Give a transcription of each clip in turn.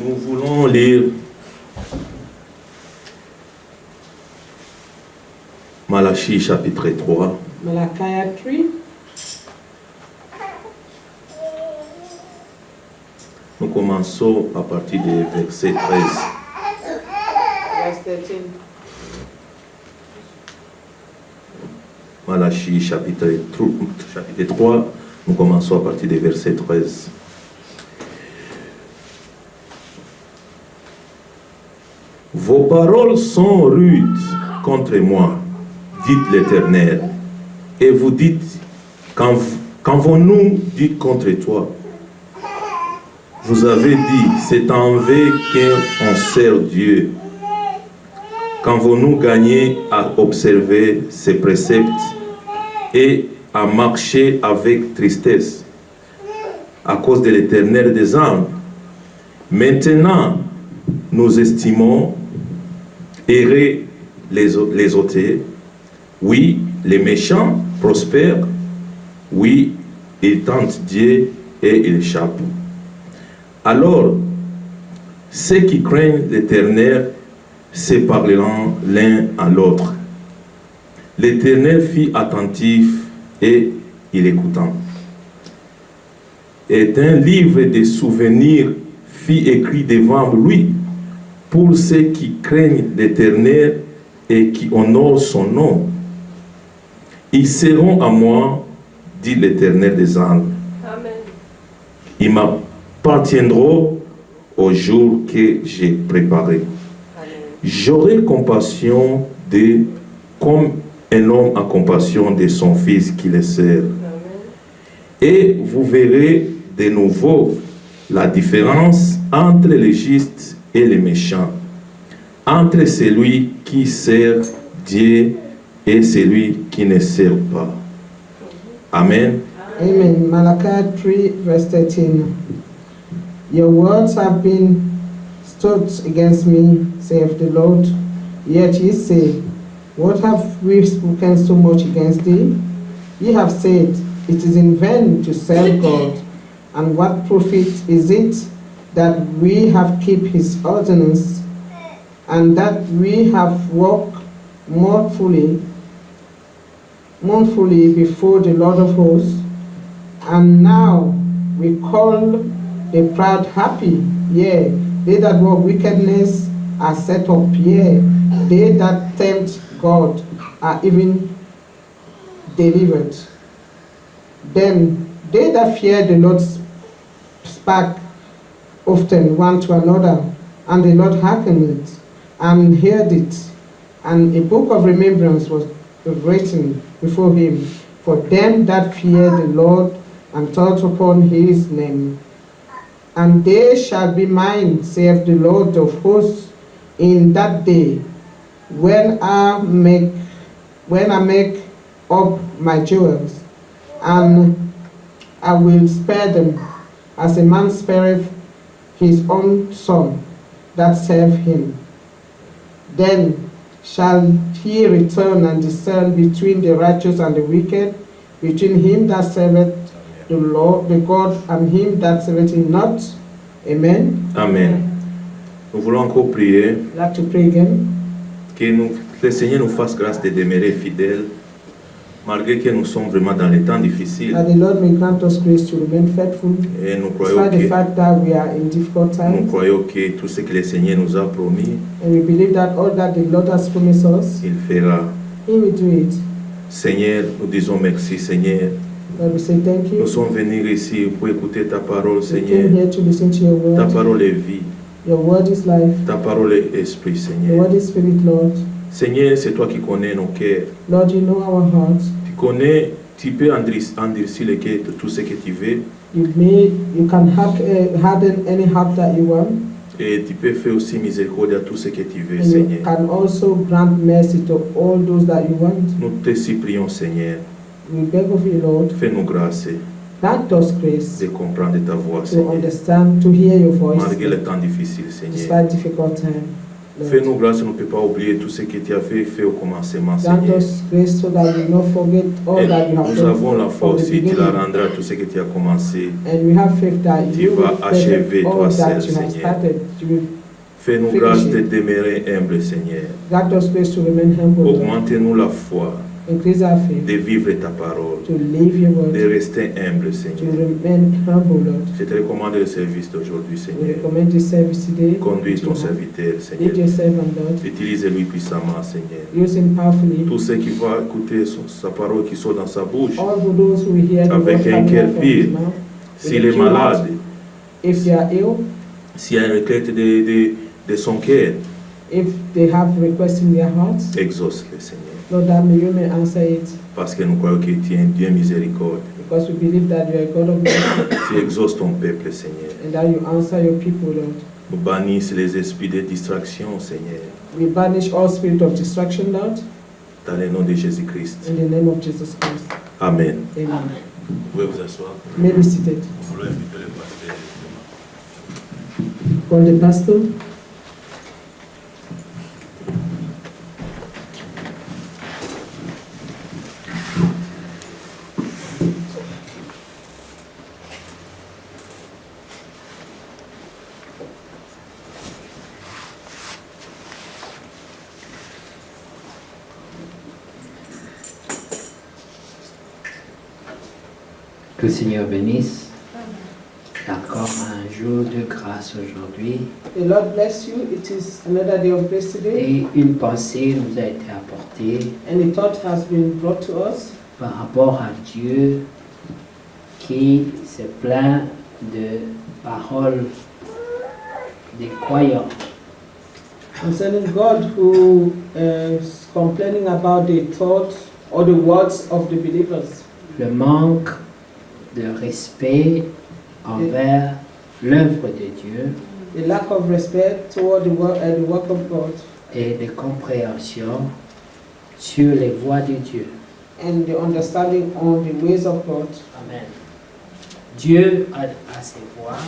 Nous voulons lire Malachie chapitre 3. Malachi 3. Nous commençons à partir du verset 13. Verse 13. Malachie chapitre 3, nous commençons à partir du verset 13. Vos paroles sont rudes contre moi, dit l'Éternel. Et vous dites, qu'avons-nous dit contre toi? Vous avez dit, c'est en vain qu'on sert Dieu. Qu'avons-nous gagné à observer ses préceptes et à marcher avec tristesse à cause de l'Éternel des armes? Maintenant, nous estimons errer les ôtés. Oui, les méchants prospèrent. Oui, ils tentent Dieu et ils échappent. Alors, ceux qui craignent l'Éternel se parleront l'un à l'autre. L'Éternel fut attentif et il écoutant. Et un livre de souvenirs fut écrit devant lui pour ceux qui craignent l'Éternel et qui honorent son nom. Ils seront à moi, dit l'Éternel des armes. Amen. Ils m'appartiendront au jour que j'ai préparé. J'aurai compassion d'eux comme un homme a compassion de son fils qui le sert. Et vous verrez de nouveau la différence entre les justes et les méchants, entre celui qui sert Dieu et celui qui ne sert pas. Amen. Amen. Malachi 3, verse 13. Your words have been stood against me, saith the Lord. Yet ye say, what have we spoken so much against thee? Ye have said, it is in vain to serve God. And what profit is it that we have kept his ordinance, and that we have walked mournfully before the Lord of hosts? And now we call the proud happy, yea, they that work wickedness are set up, yea, they that tempt God are even delivered. Then they that fear the Lord spake often one to another, and the Lord hearkened it, and heard it, and a book of remembrance was written before him for them that fear the Lord and thought upon his name. And they shall be mine, saith the Lord of hosts, in that day, when I make up my jewels, and I will spare them, as a man spareth his own son that serve him. Then shall he return and discern between the righteous and the wicked, between him that serveth the Lord, the God, and him that serveth him not. Amen. Amen. Nous voulons encore prier I'd like to pray again. que le Seigneur nous fasse grâce de demeurer fidèles, malgré que nous sommes vraiment dans les temps difficiles. That the Lord may grant us grace to remain faithful, Et nous despite the fact that we are in difficult times. croyons que tout ce que le Seigneur nous a promis, And we believe that all that the Lord has promised us, il fera. He will do it. Seigneur, nous disons merci, Seigneur. Lord, we say thank Nous you. sommes venus ici pour écouter ta parole, We came Seigneur. here to listen to your Ta word. parole est vie, Your word is life. ta parole est esprit, Your Seigneur. word is spirit, Lord. Seigneur, c'est toi qui connais nos cœurs. Lord, you know our hearts. Tu connais, tu peux endurcir les cœurs de tout ce que tu veux. You can harden any heart that you want. Et tu peux faire aussi miséricorde à tout ce que tu veux, And you Seigneur. can also grant mercy to all those that you want. Nous te supplions, Seigneur. We beg of you, Lord, Fais-nous grâce grant us grace de comprendre ta voix, to Seigneur. understand, to hear your voice, Malgré les temps difficiles, Seigneur. despite difficult time. Lord. Fais-nous grâce, on ne peut pas oublier tout ce que tu as fait au commencement, Grant Seigneur. us grace so that we will not forget all Et that you have nous avons la done foi from the aussi, tu la beginning. rendras tout ce que tu as commencé. And we have faith that Tu you vas will achever perfect toi all seul, that you have Seigneur. started. You will Fais-nous finish grâce de it. demeurer humble, Seigneur. Grant us grace to remain humble, Lord. Augmentez-nous la foi, Increase our faith de vivre ta parole, to live your word, de rester humble, to Seigneur. remain humble, Lord. Je te recommande le service d'aujourd'hui, We Seigneur. recommend this service today. Conduis into ton your hand. serviteur, Seigneur. Lead your servant, Lord. Utilise-lui puissamment, Seigneur. Use him powerfully. Tout ce qui va écouter sa parole qui sort dans sa bouche, All of those who hear the avec word un coming cœur out from pur, his mouth, s'il est malade, if they are ill, s'il y a une requête de son cœur, if they have requests in their hearts, exauce-le, Seigneur. Lord, that may you may answer it, Parce que nous croyons que tu es un Dieu miséricorde. because we believe that you are a God of mercy Tu exauces ton peuple, Seigneur. and that you answer your people, Lord. Nous bannissons les esprits de distraction, Seigneur. We banish all spirit of distraction, Lord, Dans le nom de Jésus-Christ. in the name of Jesus Christ. Amen. Amen. Vous pouvez vous asseoir. You may be seated. Nous voulons inviter le pasteur. Call the pastor. Que le Seigneur bénisse. C'est encore un jour de grâce aujourd'hui. The Lord bless you. It is another day of grace today, Et une pensée nous a été apportée and a thought has been brought to us par rapport à Dieu qui se plaint de paroles des croyants. concerning God who is complaining about the thoughts or the words of the believers. Le manque de respect envers l'œuvre de Dieu The lack of respect toward the work of God et de compréhension sur les voies de Dieu. and the understanding on the ways of God. Amen. Dieu a ses voies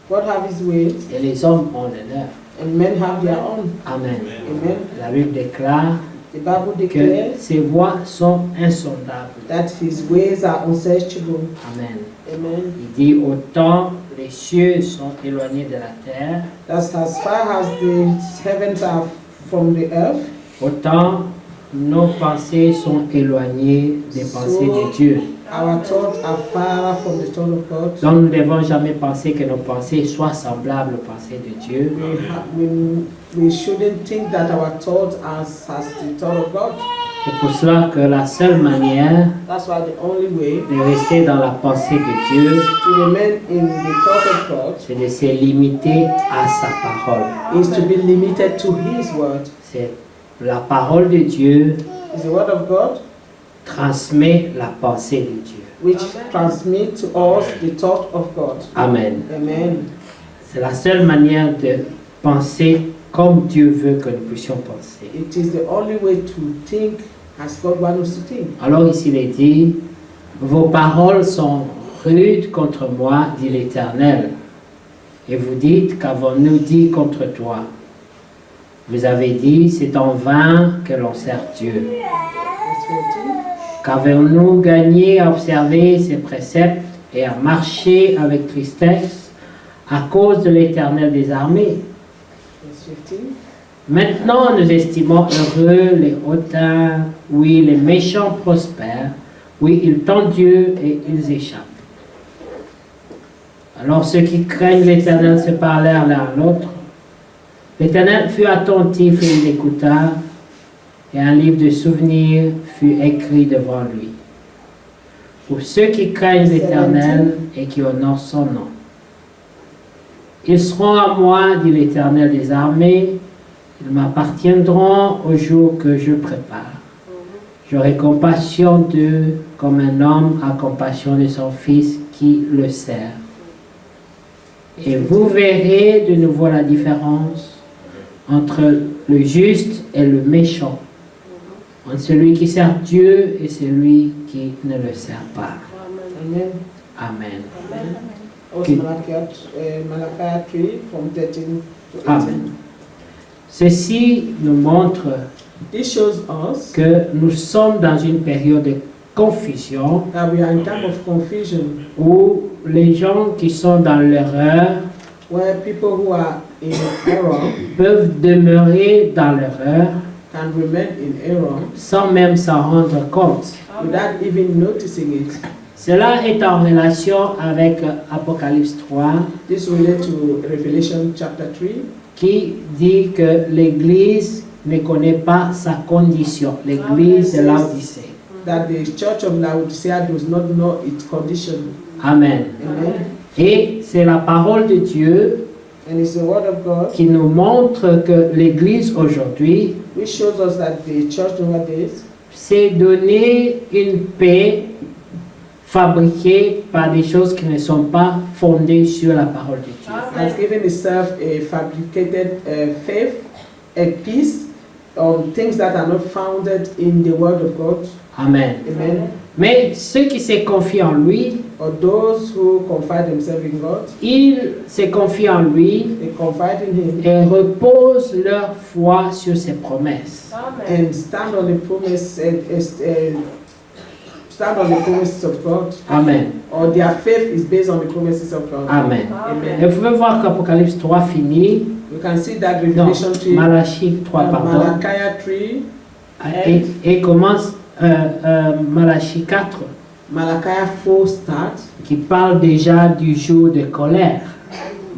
God have his ways et les hommes ont les leurs. and men have their own. Amen. Amen. La Bible déclare The Bible que declares ses voies sont insondables. that his ways are unsearchable. Amen. Amen. Il dit autant les cieux sont éloignés de la terre, That's as far as the heavens are from the earth, autant nos pensées sont éloignées des pensées de Dieu. our thoughts are far from the thought of God. Donc nous ne devons jamais penser que nos pensées soient semblables aux pensées de Dieu. We shouldn't think that our thoughts are as the thought of God. C'est pour cela que la seule manière That's why the only way de rester dans la pensée de Dieu, to remain in the thought of God c'est de se limiter à sa parole. is to be limited to his word. C'est la parole de Dieu Is the word of God transmet la pensée de Dieu. which transmits to us the thought of God. Amen. Amen. C'est la seule manière de penser comme Dieu veut que nous puissions penser. It is the only way to think as God wants us to think. Alors ici il est dit, vos paroles sont rudes contre moi, dit l'Éternel. Et vous dites, qu'avons-nous dit contre toi? Vous avez dit, c'est en vain que l'on sert Dieu. Verse 14. Qu'avons-nous gagné à observer ses préceptes et à marcher avec tristesse à cause de l'Éternel des armées? Verse 15. Maintenant, nous estimons heureux les hautains, oui, les méchants prospèrent, oui, ils tentent Dieu et ils échappent. Alors ceux qui craignent l'Éternel se parlèrent l'un à l'autre. L'Éternel fut attentif et il écouta, et un livre de souvenirs fut écrit devant lui. Pour ceux qui craignent l'Éternel et qui honorent son nom. Ils seront à moi, dit l'Éternel des armées, ils m'appartiendront au jour que je prépare. J'aurai compassion d'eux comme un homme a compassion de son fils qui le sert. Et vous verrez de nouveau la différence entre le juste et le méchant, entre celui qui sert Dieu et celui qui ne le sert pas. Amen. Amen. Also Malachi 3 from 13 to 18. Amen. Ceci nous montre This shows us que nous sommes dans une période de confusion that we are in time of confusion, où les gens qui sont dans l'erreur where people who are in error peuvent demeurer dans l'erreur can remain in error sans même s'en rendre compte. without even noticing it. Cela est en relation avec Apocalypse 3 This relates to Revelation chapter 3, qui dit que l'Église ne connaît pas sa condition, l'Église de Laodicée. that the church of Laodicea does not know its condition. Amen. Amen. Et c'est la parole de Dieu And it's the word of God qui nous montre que l'Église aujourd'hui which shows us that the church nowadays s'est donné une paix fabriquée par des choses qui ne sont pas fondées sur la parole de Dieu. has given itself a fabricated faith, a peace on things that are not founded in the word of God. Amen. Amen. Mais ceux qui se confient en lui, Or those who confide themselves in God, ils se confient en lui they confide in Him et reposent leur foi sur ses promesses. and stand on the promise stand on the promises of God. Amen. Or their faith is based on the promises of God. Amen. Et Amen. vous pouvez voir qu'Apocalypse 3 finit, We can see that non, Revelation 3, Malachie 3, pardon, Malachi 3, et commence Malachie 4, Malachi 4 start qui parle déjà du jour de colère.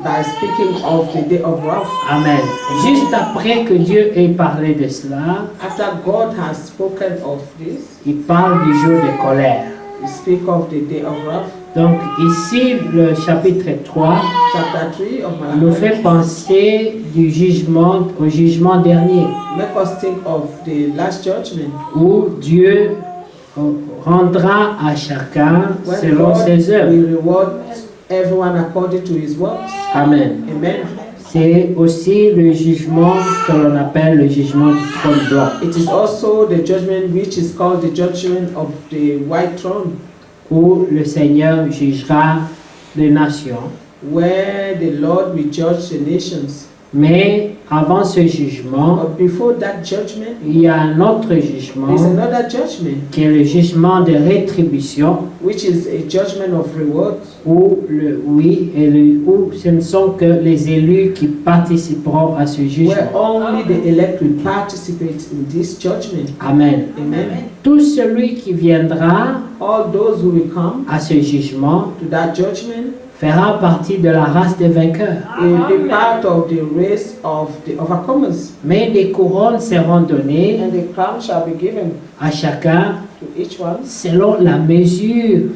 by speaking of the day of wrath. Amen. Juste après que Dieu ait parlé de cela, After God has spoken of this, il parle du jour de colère. He speak of the day of wrath. Donc ici, le chapitre 3 Chapter 3 of nous Malachi fait penser du jugement au jugement dernier, make us think of the last judgment où Dieu rendra à chacun when selon God ses œuvres. will reward everyone according to his works. Amen. Amen. C'est aussi le jugement que l'on appelle le jugement du trône blanc, It is also the judgment which is called the judgment of the white throne, où le Seigneur jugera les nations. where the Lord will judge the nations. Mais avant ce jugement, But before that judgment, il y a un autre there is jugement another judgment, qui est le jugement de rétribution, which is a judgment of reward, où où ce ne sont que les élus qui participeront à ce where jugement. only the elect will participate in this judgment. Amen. Amen. Tout celui qui viendra All those who will come à ce jugement to that judgment fera partie de la race des vainqueurs. will be part of the race of the overcomers. Mais des couronnes seront données And the crown shall be given à chacun to each one selon la mesure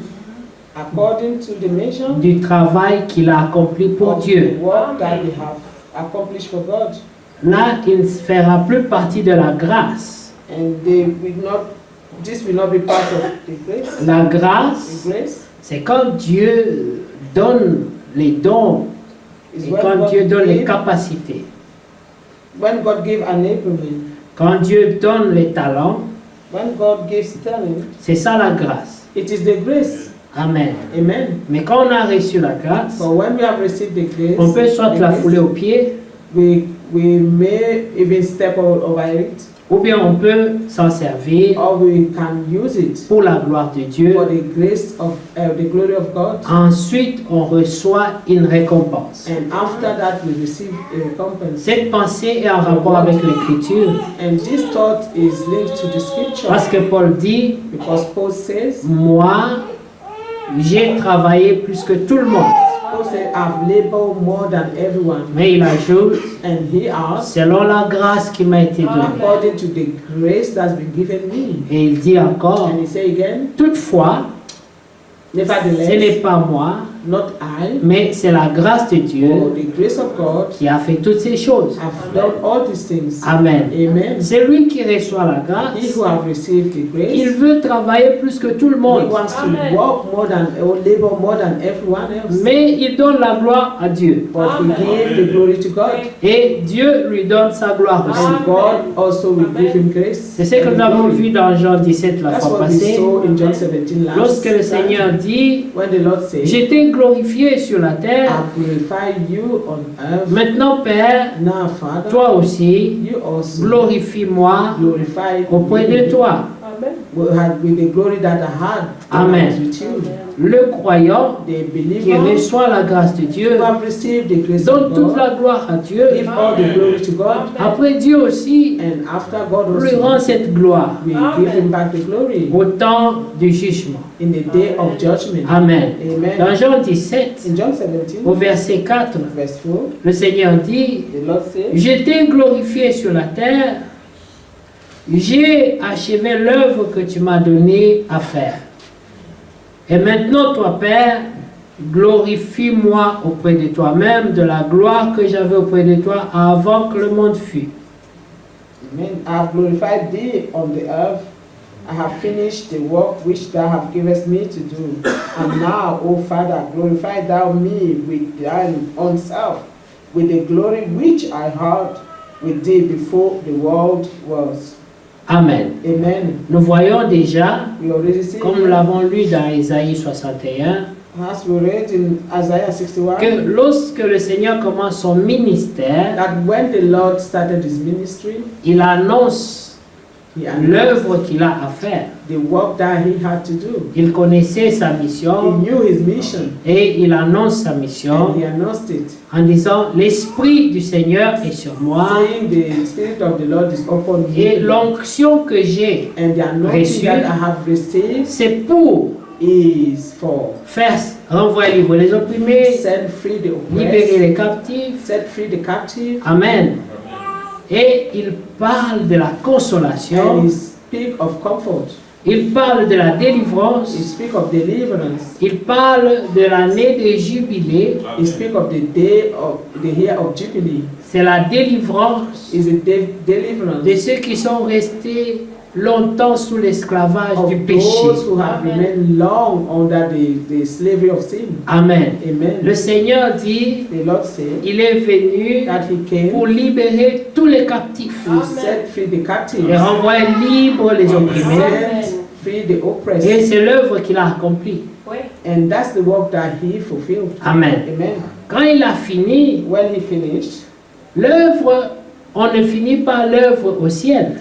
according to the measure du travail qu'il a accompli pour of Dieu. the work that they have accomplished for God. Là, il ne fera plus partie de la grâce. And they will not, this will not be part of the grace. La grâce, The grace c'est quand Dieu donne les dons is et quand Dieu donne les capacités. when God gives enablement, Quand Dieu donne les talents, when God gives talent, c'est ça la grâce. it is the grace. Amen. Amen. Mais quand on a reçu la grâce, But when we have received the grace, on peut soit the la grace, fouler aux pieds, we may even step over it, ou bien on peut s'en servir or we can use it pour la gloire de Dieu. for the grace of the glory of God. Ensuite, on reçoit une récompense. And after that, we receive a recompense. Cette pensée est en rapport avec l'Écriture, And this thought is linked to the scripture, parce que Paul dit, because Paul says, moi, j'ai travaillé plus que tout le monde. Paul said, I've labored more than everyone. Mais il ajoute, And he asked, selon la grâce qui m'a été donnée. according to the grace that's been given me. Et il dit encore, And he said again, toutefois, ce n'est nevertheless, pas moi, not I, mais c'est la grâce de or Dieu the grace of God, qui a fait toutes ces choses. have done all these things. Amen. Amen. C'est lui qui reçoit la He grâce. who have received the Il grace, veut travailler plus que tout le he monde. wants to work more than, or labor more than everyone else. Mais il donne la gloire à Dieu. But we give the glory to God. Et Dieu lui donne sa gloire aussi. And God also will give him grace. C'est ce que nous avons vu dans Jean 17 la That's fois what we passée. saw in John 17 last Lorsque le time. Seigneur dit, When the Lord said, je t'ai glorifié sur la terre. I glorify you on earth. Maintenant, Père, Now, Father, toi aussi, you also glorifie-moi glorify auprès de toi. with the glory that I had when I was with you. Le croyant The qui believer reçoit la grâce de Dieu who have received the grace donne of toute God, la gloire à Dieu. give all the glory to God. Après, Dieu aussi And after God lui rend also, cette gloire we give him back the glory au temps du jugement. in the day of judgment. Amen. Amen. Dans Jean 17, In John 17, au verset 4, verse 4, le Seigneur dit, the Lord says, « Je t'ai glorifié sur la terre, j'ai achevé l'œuvre que tu m'as donnée à faire. Et maintenant, toi, Père, glorifie-moi auprès de toi-même de la gloire que j'avais auprès de toi avant que le monde fût. Amen. I have glorified thee on the earth. I have finished the work which thou hast given me to do. And now, O Father, glorify thou me with thine own self, with the glory which I had with thee before the world was. Amen. Amen. Nous voyons déjà, We already see, comme nous l'avons lu dans Isaïe 61, as we read in Isaiah 61, que lorsque le Seigneur commence son ministère, that when the Lord started his ministry, il annonce he announced l'œuvre qu'il a à faire. the work that he had to do. Il connaissait sa He mission knew his mission, et il annonce sa mission and he announced it, en disant « L'Esprit du Seigneur est sur moi saying, the Spirit of the Lord is upon et me, l'onction que j'ai, and the anointing that I have received c'est pour is for faire renvoyer libre les opprimés, set free the libérer oppressed, les captifs. set free the captive, Amen. » Et il parle de la and consolation, he speak of comfort, il parle de la he délivrance, speak of deliverance, il parle de l'année de jubilé. he speak of the day of the year of Jubilee. C'est la délivrance Is a deliverance de ceux qui sont restés longtemps sous l'esclavage of du péché. those who have remained long under the slavery of sin. Amen. Amen. Le Seigneur dit, The Lord said il est venu that he came pour libérer tous les captifs to set free the captives, et renvoyer libres les opprimés. set free the Et oppressed. c'est l'œuvre qu'il a accomplie. And that's the work that he fulfilled. Amen. Amen. Quand il a fini, When he finished, l'œuvre, on ne finit pas l'œuvre au ciel.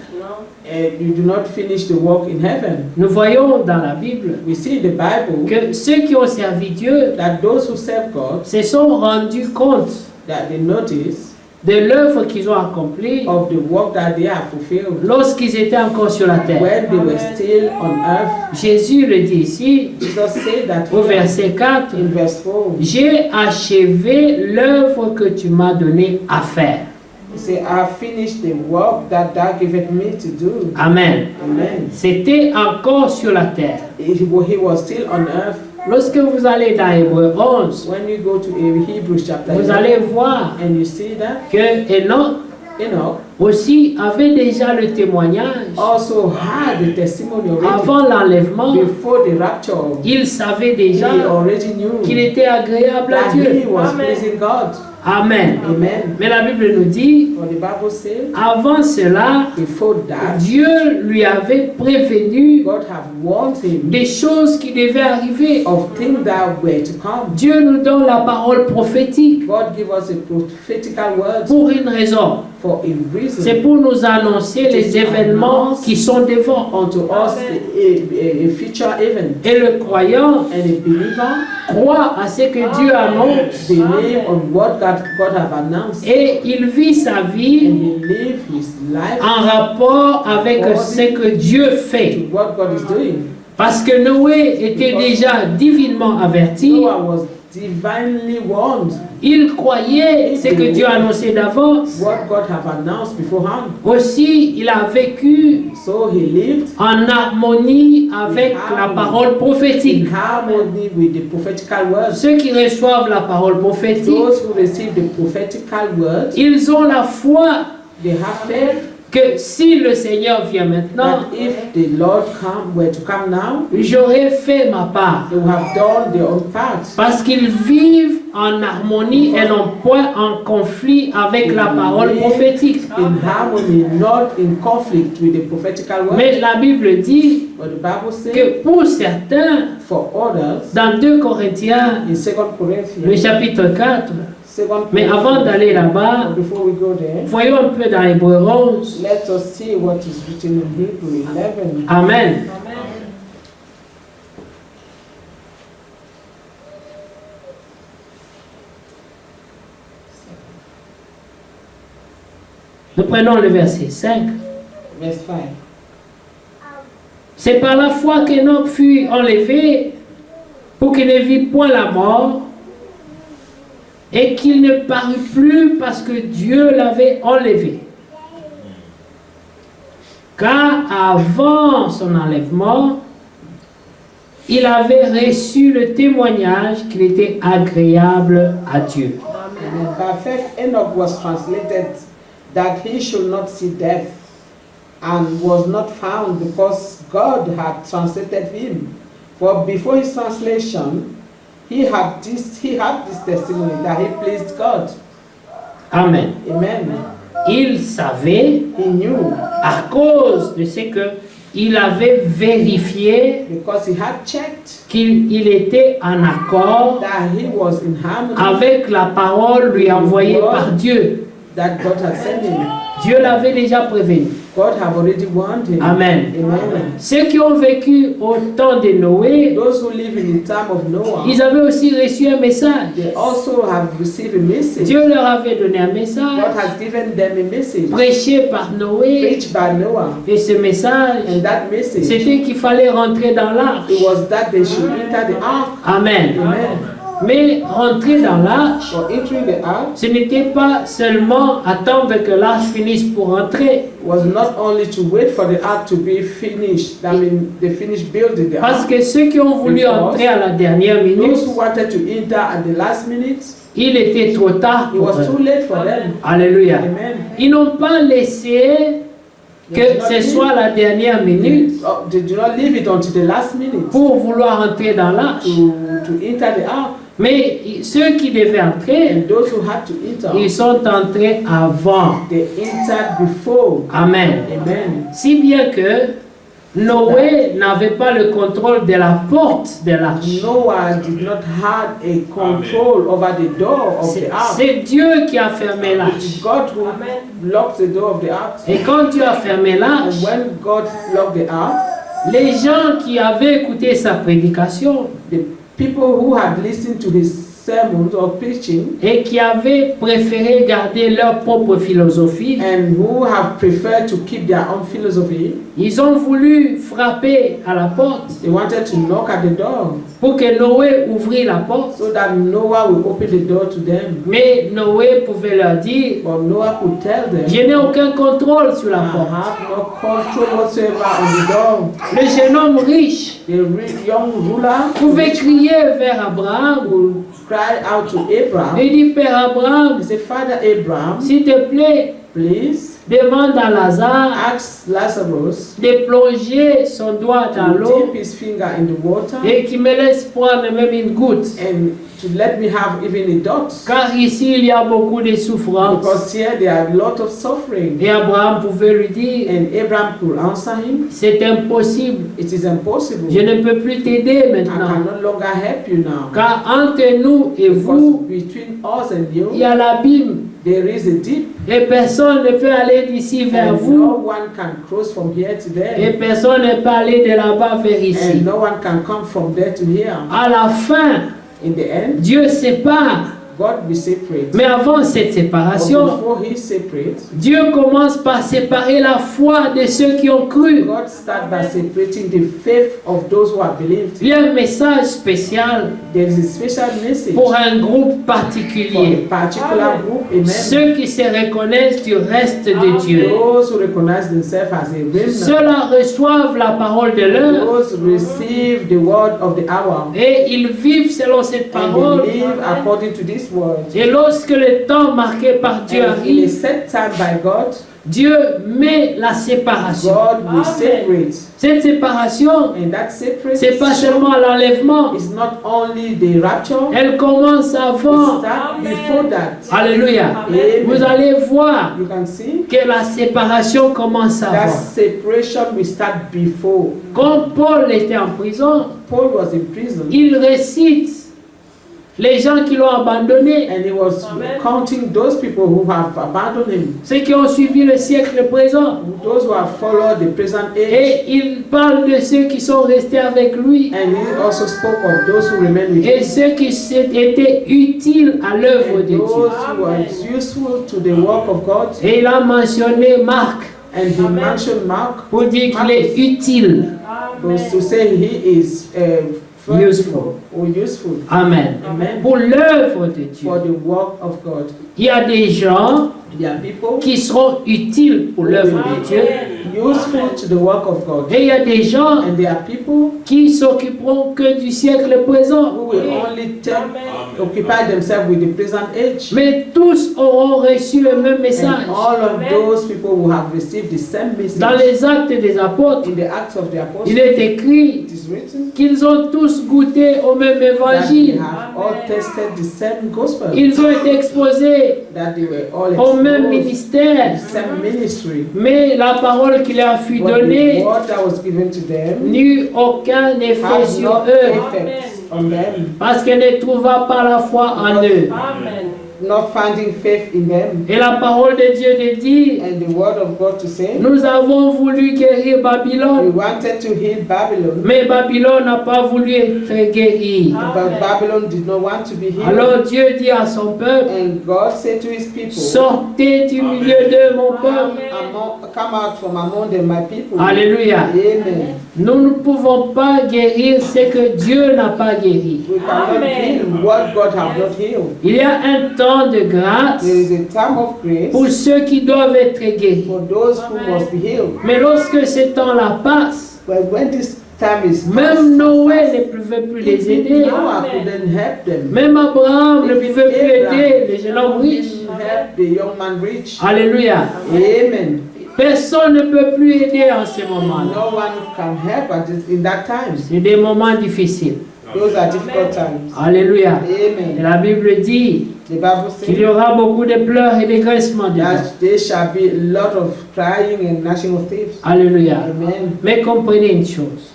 you do not finish the work in heaven. Nous voyons dans la Bible We see in the Bible que ceux qui ont servi Dieu that those who serve God, se sont rendus compte that they notice de l'œuvre qu'ils ont accomplie of the work that they have fulfilled lorsqu'ils étaient encore sur la terre. when they were still on earth. Jésus le dit ici, Jesus said that au verset 4, in verse 4. j'ai achevé l'œuvre que tu m'as donné à faire. He said, I have finished the work that thou giveth me to do. Amen. Amen. C'était encore sur la terre. He was still on earth. Lorsque vous allez dans Hébreux 11, When you go to Hebrews chapter vous 11, allez voir and you see that que Enoch Enoch aussi avait déjà le témoignage also had the testimony already avant l'enlèvement. before the rapture. Il savait He déjà already knew qu'il était agréable à that he Dieu. was pleasing God. Amen. Amen. Mais la Bible nous dit, For the Bible says, avant cela, before that, Dieu lui avait prévenu God have warned him des choses qui devaient arriver. of things that were to come. Dieu nous donne la parole prophétique God give us a prophetical word pour une raison. for a reason. C'est pour nous annoncer les événements qui sont devant. Unto us a future event. Et le croyant And a believer croit à ce que Dieu annonce believe on what God have announced. et il vit sa And vie he live his life en rapport avec ce que Dieu fait. to what God is doing. Parce que Noé était déjà divinement averti. Noah was divinely warned Il croyait ce que Dieu annonçait d'avance. what God have announced beforehand. Aussi, il a vécu So he lived en harmonie avec la parole in prophétique. harmony with the prophetical word. Ceux qui reçoivent la parole prophétique, Those who receive the prophetical word, ils ont la foi they have faith que si le Seigneur vient maintenant, that if the Lord were to come now, j'aurai fait ma part. they will have done their own part. Parce qu'ils vivent en harmonie et non point en conflit avec la parole prophétique. In harmony, not in conflict with the prophetical word. Mais la Bible dit But the Bible says, que pour certains, for others, dans 2 Corinthiens, in 2 le Corinthians, chapitre 4, 2 mais avant d'aller là-bas, before we go there, voyons un peu dans Hébreux 11. let us see what is written in Hebrew 11. Amen. Nous prenons le verset 5. Verse 5. C'est par la foi qu'Enoch fut enlevé pour qu'il ne vit point la mort et qu'il ne parut plus parce que Dieu l'avait enlevé. Car avant son enlèvement, il avait reçu le témoignage qu'il était agréable à Dieu. Amen. By faith, Enoch was translated that he should not see death, and was not found because God had translated him. For before his translation, he had this testimony that he pleased God. Amen. Amen. Il savait, He knew à cause de ce que il avait vérifié because he had checked qu'il était en accord that he was in harmony, avec la parole lui envoyée par Dieu. that God had sent him. Dieu l'avait déjà prévenu. God had already warned him. Amen. Amen. Ceux qui ont vécu au temps de Noé, Those who live in the time of Noah, ils avaient aussi reçu un message. they also have received a message. Dieu leur avait donné un God message has given them a message prêché par Noé. preached by Noah. Et ce message, And that message, c'était qu'il fallait rentrer dans l'arche. it was that they should enter the ark. Amen. Amen. Mais rentrer dans l'arche, For entering the ark ce n'était pas seulement attendre que l'arche finisse pour rentrer. was not only to wait for the ark to be finished. I mean, they finished building the Parce ark. que ceux qui ont voulu entrer à la dernière minute, Those who wanted to enter at the last minute, il était trop tard it pour was eux. too late for them. Alléluia. Amen. Ils n'ont pas laissé que ce soit la dernière minute They do not leave it until the last minute pour vouloir entrer dans l'arche. to enter the ark. Mais ceux qui devaient entrer, And those who had to enter, ils sont entrés avant. they entered before. Amen. Amen. Si bien que Noé n'avait pas le contrôle de la porte de l'arche. Noah did not have a control over the door of the ark. C'est Dieu qui a fermé It l'arche. is God who locked the door of the ark. Et quand Dieu a fermé l'arche, And when God locked the ark, les gens qui avaient écouté sa prédication the people who had listened to his sermons or preaching et qui avaient préféré garder leur propre philosophie, and who have preferred to keep their own philosophy, ils ont voulu frapper à la porte they wanted to knock at the door pour que Noé ouvrit la porte. so that Noah will open the door to them. Mais Noé pouvait leur dire, But Noah could tell them, je n'ai aucun contrôle sur I la porte. have no control whatsoever on the door. Le jeune homme riche The young ruler pouvait crier vers Abraham would cry out to Abraham. et dire, Père Abraham, He said, Father Abraham, s'il te plaît, please demande à Lazare ask Lazarus de plonger son doigt dans to l'eau dip his finger in the water et qu'il me laisse prendre même une goutte. and to let me have even a dot. Car ici, il y a beaucoup de souffrance. Because here there are a lot of suffering. Et Abraham pouvait lui dire, And Abraham could answer him, c'est impossible. it is impossible. Je ne peux plus t'aider I maintenant. can no longer help you now. Car entre nous et Because vous, between us and il y you, a l'abîme. there is a deep, Et personne ne peut aller d'ici vers and vous. no one can cross from here to Et there. personne ne peut aller de là-bas vers ici. And no one can come from there to here. À la fin, In the end, Dieu sépare. God will separate. Mais avant cette But séparation, before he separates, Dieu commence par séparer la foi de ceux qui ont cru. God starts by separating the faith of those who have believed. Il y a un message spécial There is a special message pour un groupe for particulier. a particular group. Amen. Ceux qui se reconnaissent du reste de Dieu. Those who recognize themselves as a remnant. Ceux-là reçoivent la parole de l'heure Those who receive the word of the hour. et ils vivent selon cette And parole. they live according to this word. Et lorsque le temps marqué par Dieu And in a arrive, set time by God, Dieu met la séparation. God will separate. Cette séparation, And that c'est pas separation seulement l'enlèvement. is not only the rapture, Elle commence it avant. starts before that. Alléluia. Amen. Vous allez voir You can see que la séparation commence that avant. separation will start before. Quand Paul était en prison, Paul was in prison il récite les gens qui l'ont abandonné, and he was counting those people who have abandoned him, ceux qui ont suivi le siècle présent. those who have followed the present age. Et il parle de ceux qui sont restés avec lui And he also spoke of those who remain with et him. ceux qui étaient utiles à l'œuvre And de those Dieu. who are useful to the work of God. Et il a mentionné Marc And he mentioned Mark pour dire qu'il est utile. was to say he is Useful. or useful. Amen. Amen. Pour l'œuvre de Dieu. For the work of God. Il y a des gens There are people qui seront utiles pour l'œuvre de Dieu. useful to the work of God. Et il y a des gens And there are people qui s'occuperont que du siècle présent. who will only occupy themselves with the present age. Mais tous auront reçu le même message. And all of those people will have received the same message. Dans les actes des apôtres, In the Acts of the Apostles, il est écrit it is written qu'ils ont tous goûté au même that they évangile. have all tested the same gospel. Ils ont été exposés That they were all au même exposed to ministère. the same ministry. Mais la parole qui leur fut But the donnée word that was given to them n'eut aucun effet has sur no eux. effect on them. Parce qu'elle ne trouva pas la foi en eux. Not finding faith in them. Et la parole de Dieu de dire, And the word of God to say, nous avons voulu guérir we Babylone, wanted to heal Babylon, mais Babylone n'a pas voulu être guérie. but Babylon did not want to be healed. Alors Dieu dit à son peuple, And God said to his people, sortez du milieu de mon peuple. come out from among them, my people. Alléluia. Amen. Nous ne pouvons pas guérir ce que Dieu n'a pas guéri. We cannot heal what God has not healed. Il y a un temps de grâce There is a time of grace pour ceux qui doivent être guéris. for those who must be healed. Mais lorsque ce temps-là passe, But when this time is même Noé ne pouvait plus les aider. Noah couldn't help them. Même Abraham ne pouvait plus aider les jeunes hommes riches. Couldn't help the young man rich. Alléluia. Amen. Personne ne peut plus aider en ce moment-là. No one can help in that time. C'est des moments difficiles. Those are difficult times. Alléluia. Et Amen. la Bible dit The Bible qu'il y says aura beaucoup de pleurs et de grincements de dents. that there shall be a lot of crying and gnashing of teeth. Alléluia. Amen. Mais comprenez une chose.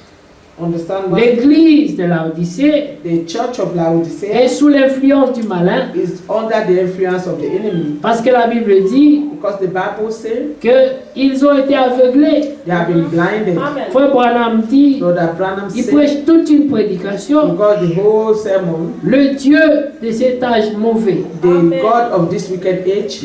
Understand what? L'église de Laodicée The church of Laodicea est sous l'influence du malin is under the influence of the enemy. parce que la Bible dit Because the Bible says qu'ils ont été aveuglés. they have been blinded. Frère Branham dit, Brother Branham il said, prêche toute une prédication. because the whole sermon, Le Dieu de cet âge mauvais. the God of this wicked age,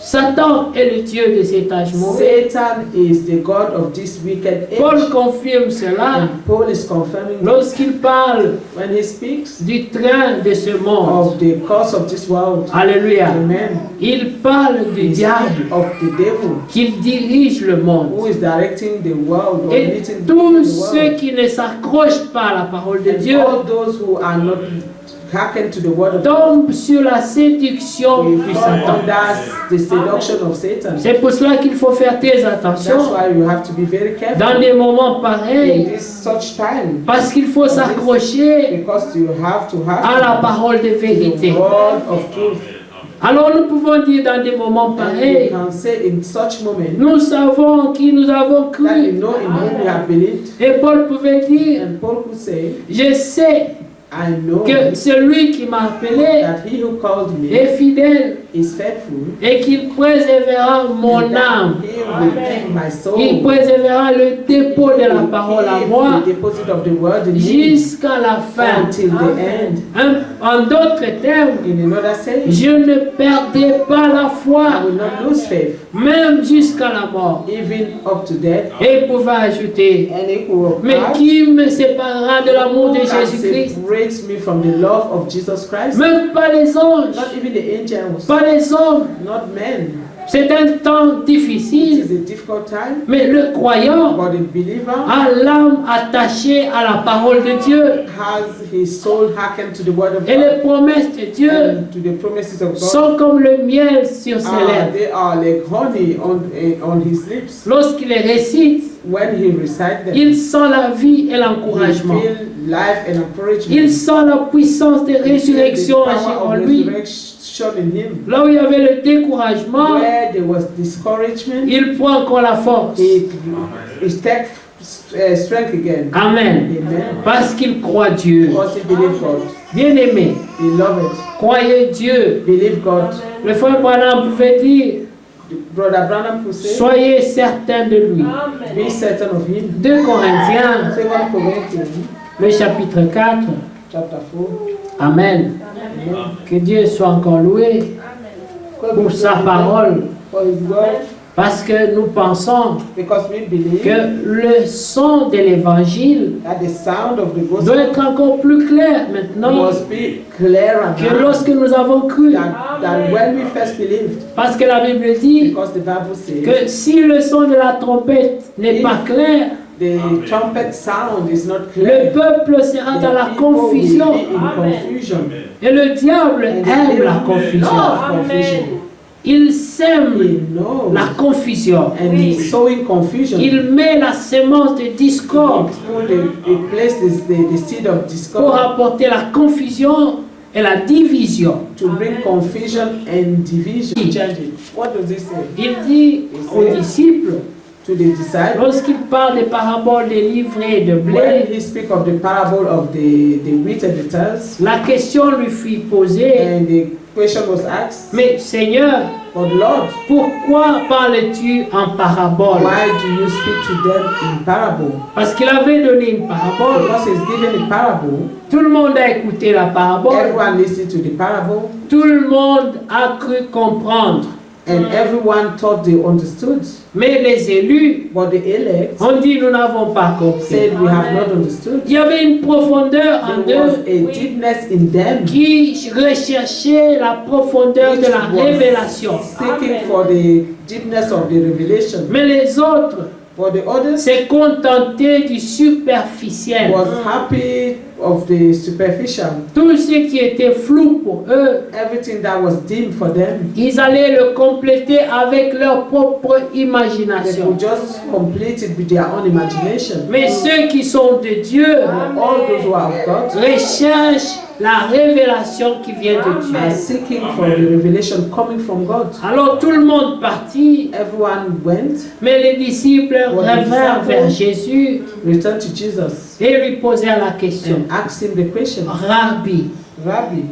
Satan est le Dieu de cet âge mauvais. Satan is the God of this wicked Paul age. confirme cela And Paul is confirming lorsqu'il parle when he speaks du train de ce monde. of the cause of this world. Alléluia. Amen. Il parle du He diable speaks of the devil qu'il dirige le monde. who is directing the world or Et leading tous the ceux world. qui ne s'accrochent pas à la parole de And Dieu all those who are not hearken to the word of God tombent sur la séduction will du come Satan. under the seduction of Satan. C'est pour cela qu'il faut faire très That's attention why you have to be very careful dans des moments in pareils this such time, parce qu'il faut s'accrocher because you have to à la have parole de the vérité. word of truth. Alors nous pouvons dire dans des moments And you pareils, can say in such moment nous savons en qui nous avons that you cru. know in whom you have believed. Et Paul pouvait dire, And Paul could say, je sais I know que celui qui m'a appelé that he who called me est fidèle is faithful, et qu'il préservera mon and that âme. he will keep my soul. Il préservera le dépôt de la parole à moi The deposit of the word in me jusqu'à la fin. until the end. En d'autres termes, In another saying, je ne perdrai pas la I foi, will not lose faith, même jusqu'à la mort. even up to death. Et il pouvait ajouter, And it will mais pass. qui me séparera de l'amour de Who can Jésus-Christ? separate me from the love of Jesus Christ? Même pas les anges, Not even the angels, pas les hommes. not men. C'est un temps It difficile, is a difficult time, mais le croyant but the believer a l'âme attachée à la parole de Dieu has his soul hearkened to the word of et God les promesses de Dieu and to the promises of God. sont comme le miel sur ses lèvres. They are like honey on his lips. Lorsqu'il les récite, When he recites them, il sent la vie et he l'encouragement. feel life and encouragement. Il sent la puissance de He feel the résurrection agir power en of lui. resurrection in him. Là où il y avait le découragement, Where there was discouragement, il prend encore la force. he takes strength again. Amen. Amen. Parce qu'il croit Dieu. Because he believe God. Bien-aimé, He love it. croyez Dieu. Believe God. Le frère Branham pouvait dire, Brother Branham could say, soyez certains de lui. be certain of him. 2 Corinthiens, 2 Corinthians le chapitre 4. chapter 4. Amen. Amen. Que Dieu soit encore loué pour sa parole. For his word. Parce que nous pensons Because we believe que le son de l'évangile that the sound of the doit gospel être encore plus clair maintenant must be clearer que now lorsque nous avons cru. than when we first believed. Parce que la Bible dit Because the Bible says que si le son de la trompette n'est pas clair, the trumpet sound is not le clear. peuple sera dans la The people will confusion. be in confusion. Et le diable And the aime la devil confusion. loves confusion. Il sème He knows. la confusion. And he's sowing confusion. Il met la sémence de discorde He places the seed of pour discord apporter la confusion et la division. to bring confusion and division. Change it. What does it say? Il dit aux disciples, To the disciples, lorsqu'il parle des paraboles des livrets et de when blé, he speak of the parable of the wheat and the tares, la question lui fut posée, and the question was asked, mais Seigneur, but Lord, pourquoi parles-tu en parabole? why do you speak to them in parable? Parce qu'il avait donné une parabole. Because he's given a parable, Tout le monde a écouté la parabole. everyone listened to the parable, Tout le monde a cru comprendre. and everyone thought they understood. Mais les élus But the elect ont dit nous n'avons pas compris. said we have not understood. Il y avait une profondeur en There was eux a deepness in them, qui recherchait la profondeur de la was révélation. seeking for the deepness of the revelation. Mais les autres For the others, s'est contenté du superficiel. was happy of the superficial. Tout ce qui était flou pour eux, Everything that was dim for them, ils allaient le compléter avec leur propre they imagination. could just complete it with their own imagination. Mais ceux qui sont de Dieu All those who are of God recherchent la révélation qui vient de are Dieu. seeking for the revelation coming from God. Alors tout le monde partit, Everyone went, mais les disciples revinrent vers Jésus returned to Jesus, et lui posèrent la question. and asked him the question, Rabbi, Rabbi,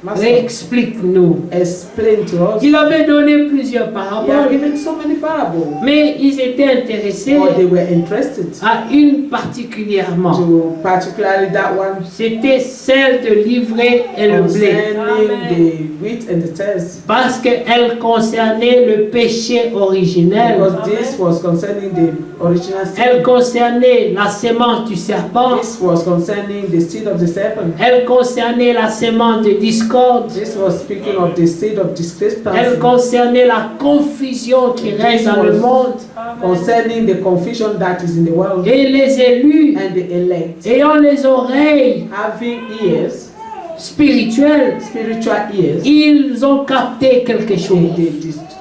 Master, explique-nous. explain to us. Il avait donné plusieurs You have paraboles, given so many parables, mais ils étaient intéressés but they were interested à une particulièrement. to particularly that one C'était celle de livrer et le blé. concerning the wheat and the tares. Parce qu'elle concernait le péché originel. Because this was concerning the original Elle seed. concernait la sémence du serpent. This was concerning the seed of the serpent. Elle concernait la sémence de discorde. This was speaking of the seed of Elle discrepancy. concernait la confusion qui règne dans le monde. Concerning the confusion that is in the world. Et les élus, And the elect, ayant les oreilles having ears, spirituelles, spiritual ears, ils ont capté quelque chose. they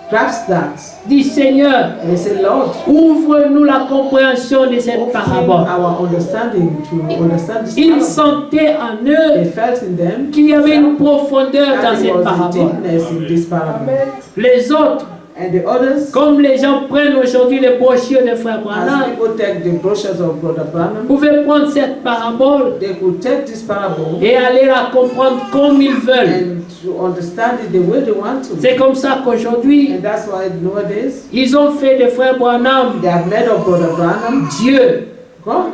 grasp that. Dis Seigneur, And they say, Lord, ouvre-nous la compréhension de cette open parabole. our understanding to understand this Ils parable. sentaient en They eux felt in them qu'il y avait une profondeur dans that there cette was a parabole. deepness in this parable. Les autres, And the others, comme les gens prennent aujourd'hui les brochures de Frère as Branham, people take the brochures of Brother Branham, pouvaient prendre cette parabole they could take this parable et aller la comprendre comme ils veulent. and to understand it the way they want to. C'est comme ça qu'aujourd'hui, And that's why nowadays ils ont fait de Frère Branham they have made of Brother Branham Dieu. God.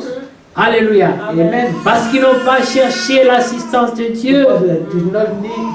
Alléluia. Amen. Parce qu'ils n'ont pas cherché l'assistance de Dieu.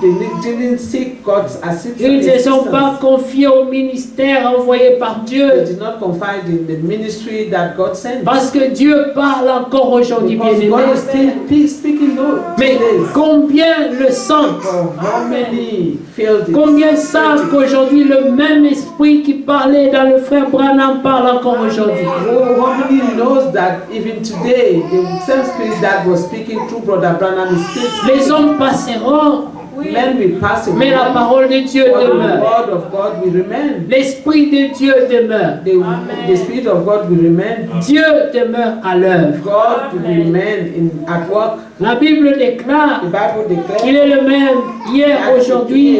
They didn't seek God's Ils ne se sont pas assistance. confiés au ministère envoyé par They Dieu. did not confide in the ministry that God sent. Parce que Dieu parle encore aujourd'hui, Because bien-aimés. God is still speaking Mais today. combien le sentent? For how many feel this? Combien savent qu'aujourd'hui le même esprit qui parlait dans le frère Branham parle encore aujourd'hui? How many knows that even today the same spirit that was speaking through Brother Branham is still Les speaking? hommes passeront, Men will pass away, mais la parole de Dieu but the demeure. word of God will remain. L'esprit de Dieu demeure. The spirit of God will remain. Dieu demeure à l'œuvre. God will remain at work. La Bible déclare The Bible qu'il declares est le même hier, aujourd'hui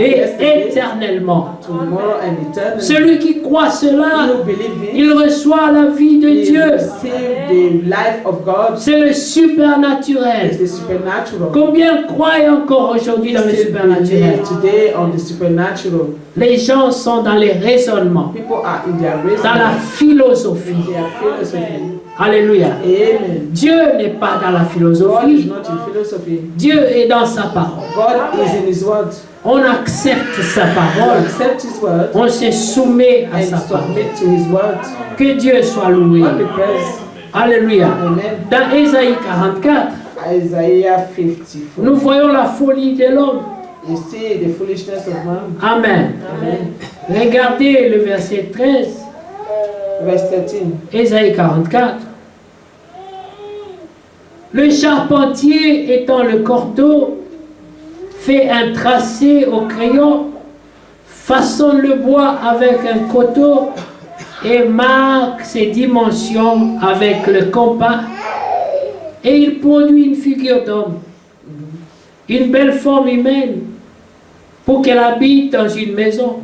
et éternellement. tomorrow and eternally. Celui qui croit cela, You believe il reçoit la vie de He Dieu. receive the life of God. C'est le supernaturel. It's the supernatural. Combien croient encore aujourd'hui dans le Still supernaturel? believe today on the supernatural. Les gens sont dans les raisonnements, People are in their dans la reason, philosophie. in their philosophy. Alléluia. Amen. Dieu n'est pas dans la God is philosophie. not in philosophy. Dieu est dans sa parole. God is in His word. On accepte sa You parole. accept His word On se soumet à and sa parole. submit to His word. Que Dieu soit loué. God be praised. Alléluia. Amen. Dans Ésaïe 44, Isaiah 54. nous voyons la folie de l'homme. You see the foolishness of man. Amen. Amen. Regardez le verset 13, Verse 13. Ésaïe 44. Le charpentier étant le cordeau, fait un tracé au crayon, façonne le bois avec un couteau et marque ses dimensions avec le compas, et il produit une figure d'homme, une belle forme humaine, pour qu'elle habite dans une maison.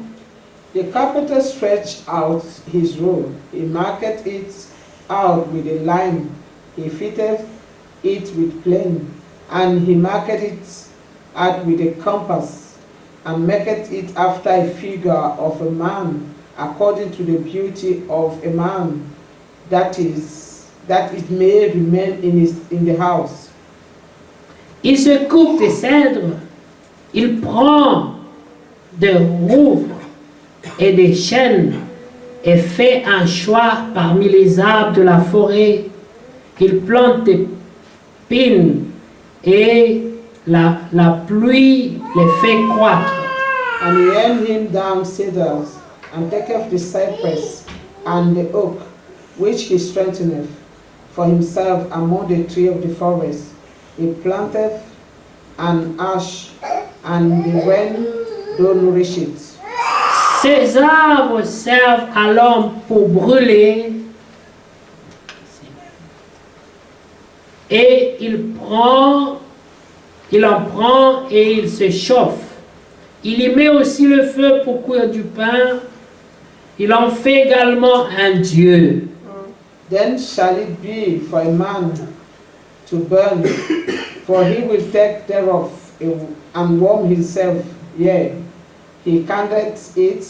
The carpenter stretched out his rod. He marked it out with a line. He fitted it with plane, and he marked it out with a compass, and maketh it after a figure of a man, according to the beauty of a man, that it may remain in the house. Il se coupe des cèdres, il prend des rouvres et des chênes et fait un choix parmi les arbres de la forêt. Il plante des pins et la pluie les fait croître. And he held him down cedars, and taketh the cypress and the oak, which he strengtheneth for himself among the tree of the forest. He planteth an ash, and the rain do nourish it. Ces arbres servent à l'homme pour brûler, et il en prend et il se chauffe. Il y met aussi le feu pour cuire du pain. Il en fait également un dieu. Then shall it be for a man to burn, for he will take thereof and warm himself, yea. He kindleth it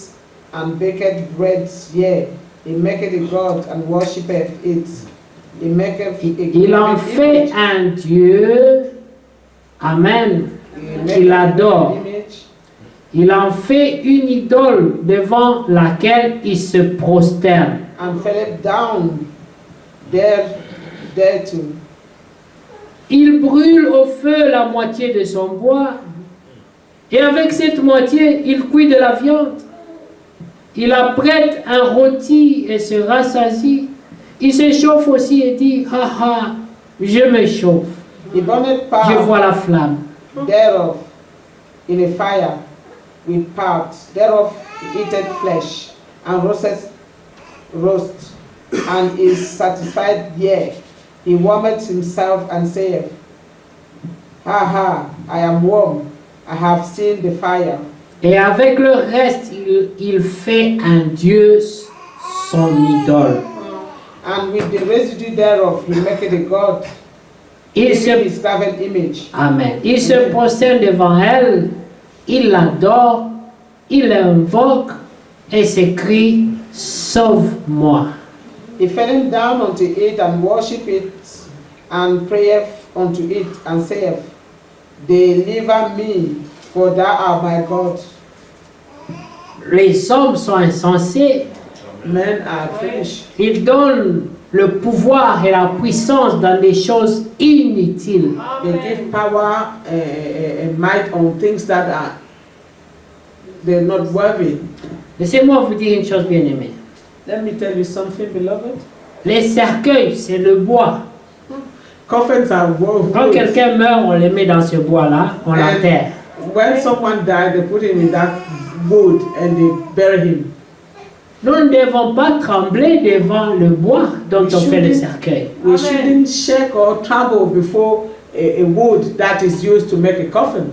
and baketh bread, yea. He maketh a god and worshippeth it. He maketh a Il en graven fait image. un dieu. Amen. He Qu'il maketh adore. an image. Il en fait une idole devant laquelle il se prosterne. And fell down thereto. Il brûle au feu la moitié de son bois, et avec cette moitié, il cuit de la viande. Il apprête un rôti et se rassasie. Il se chauffe aussi et dit, ha ha, je me chauffe, He burneth je part vois la flamme. thereof in a fire with parts thereof he eateth flesh and roast and is satisfied, yea. He warmeth himself and saith, ha ha, I am warm, I have seen the fire. Et avec le reste, il fait un dieu, son idole. And with the residue thereof he maketh a god, Il even se, his graven image. amen. Il se prosterne devant elle, il l'adore, il l'invoque et s'écrie, sauve-moi. He fell down unto it and worshipped it, and prayed unto it, and saith, Deliver me, for thou art my God. Les hommes sont insensés. Men are foolish. Ils donnent le pouvoir et la puissance dans des choses inutiles. They give power and might on things that are they're not worthy. Laissez-moi vous dire une chose bien aimée. Let me tell you something, beloved. Les cercueils, c'est le bois. Coffins are wood. Quand quelqu'un meurt, on les met dans ce bois-là, on l'enterre. When someone died, they put him in that wood and they bury him. Nous ne devons pas trembler devant le bois dont on fait le cercueil. We shouldn't shake or tremble before a wood that is used to make a coffin.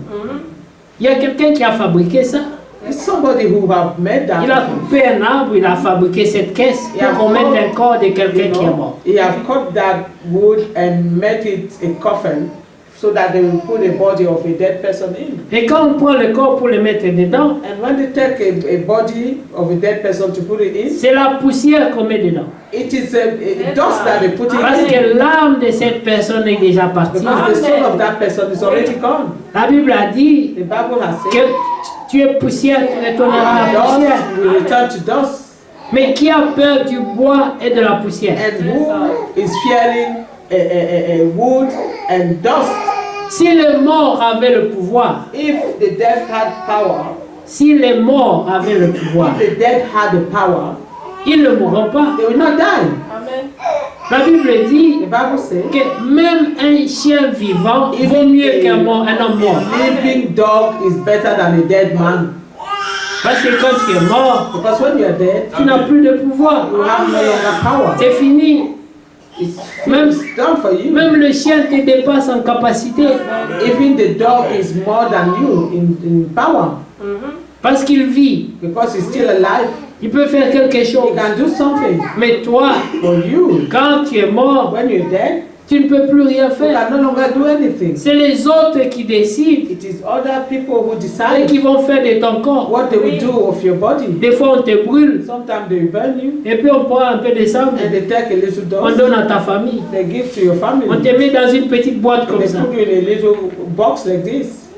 Il y a quelqu'un qui a fabriqué ça. It's somebody who have made that. Il a coupé un arbre, il a fabriqué cette caisse pour qu'on mette un corps de quelqu'un qui est mort. He have cut that wood and made it a coffin so that they will put the body of a dead person in. Et quand on prend le corps pour le mettre dedans, And when they take a body of a dead person to put it in, c'est la poussière qu'on met dedans. it is a dust that they put Parce it in. que l'âme de cette personne est déjà partie. Because the soul of that person is already gone. La Bible a dit The Bible has que said, tu es poussière, tu retourneras à la poussière. dust will return to dust. Mais qui a peur du bois et de la poussière? And who is fearing a wood and dust? Si les morts avaient le pouvoir, If the dead had power, si les morts avaient le pouvoir, if the dead had the power, ils ne mourront pas. they will not die. La Bible dit The Bible says, que même un chien vivant vaut mieux qu'un homme mort. a living dog is better than a dead man. Parce que quand tu es mort, Because when you are dead, tu n'as plus de pouvoir. you have no longer power. C'est fini. Même, It's done for you. même le chien te dépasse en capacité Even the dog is more than you in power. parce qu'il vit. Because he's still alive. Il peut faire quelque He chose. can do something. Mais toi, For you, quand tu es mort, when you're dead, tu ne peux plus rien you faire. can no longer do anything. C'est les autres qui décident It is other people who et decide qui vont faire de ton corps. what they will do of your body. Des fois, on te brûle Sometimes they burn you et puis on prend un peu de sable, and they take a little on dust. donne à ta famille. They give to your family. On te met dans une petite boîte And comme they ça. put you in a little box like this.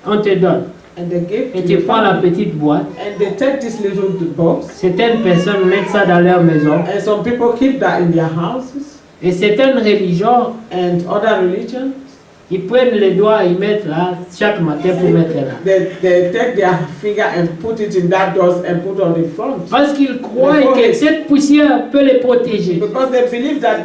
On te donne. And they give Et to tu your prends la family. petite boîte. And they take this little box. Certaines personnes mettent ça dans leur maison. And some people keep that in their houses. Et certaines religions, And other religions, ils prennent les doigts, ils mettent là, chaque matin pour mettre là. they take their finger and put it in that dust and put on the front. Parce qu'ils croient que cette poussière peut les protéger. Because they believe that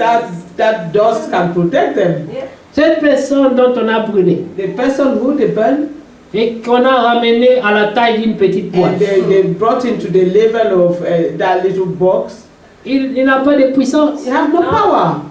dust can protect them. Cette personne dont on a brûlé The person who they burn et qu'on a ramené à la taille d'une petite and boîte, they brought into the level of that little box, il n'a pas de puissance. they have no power.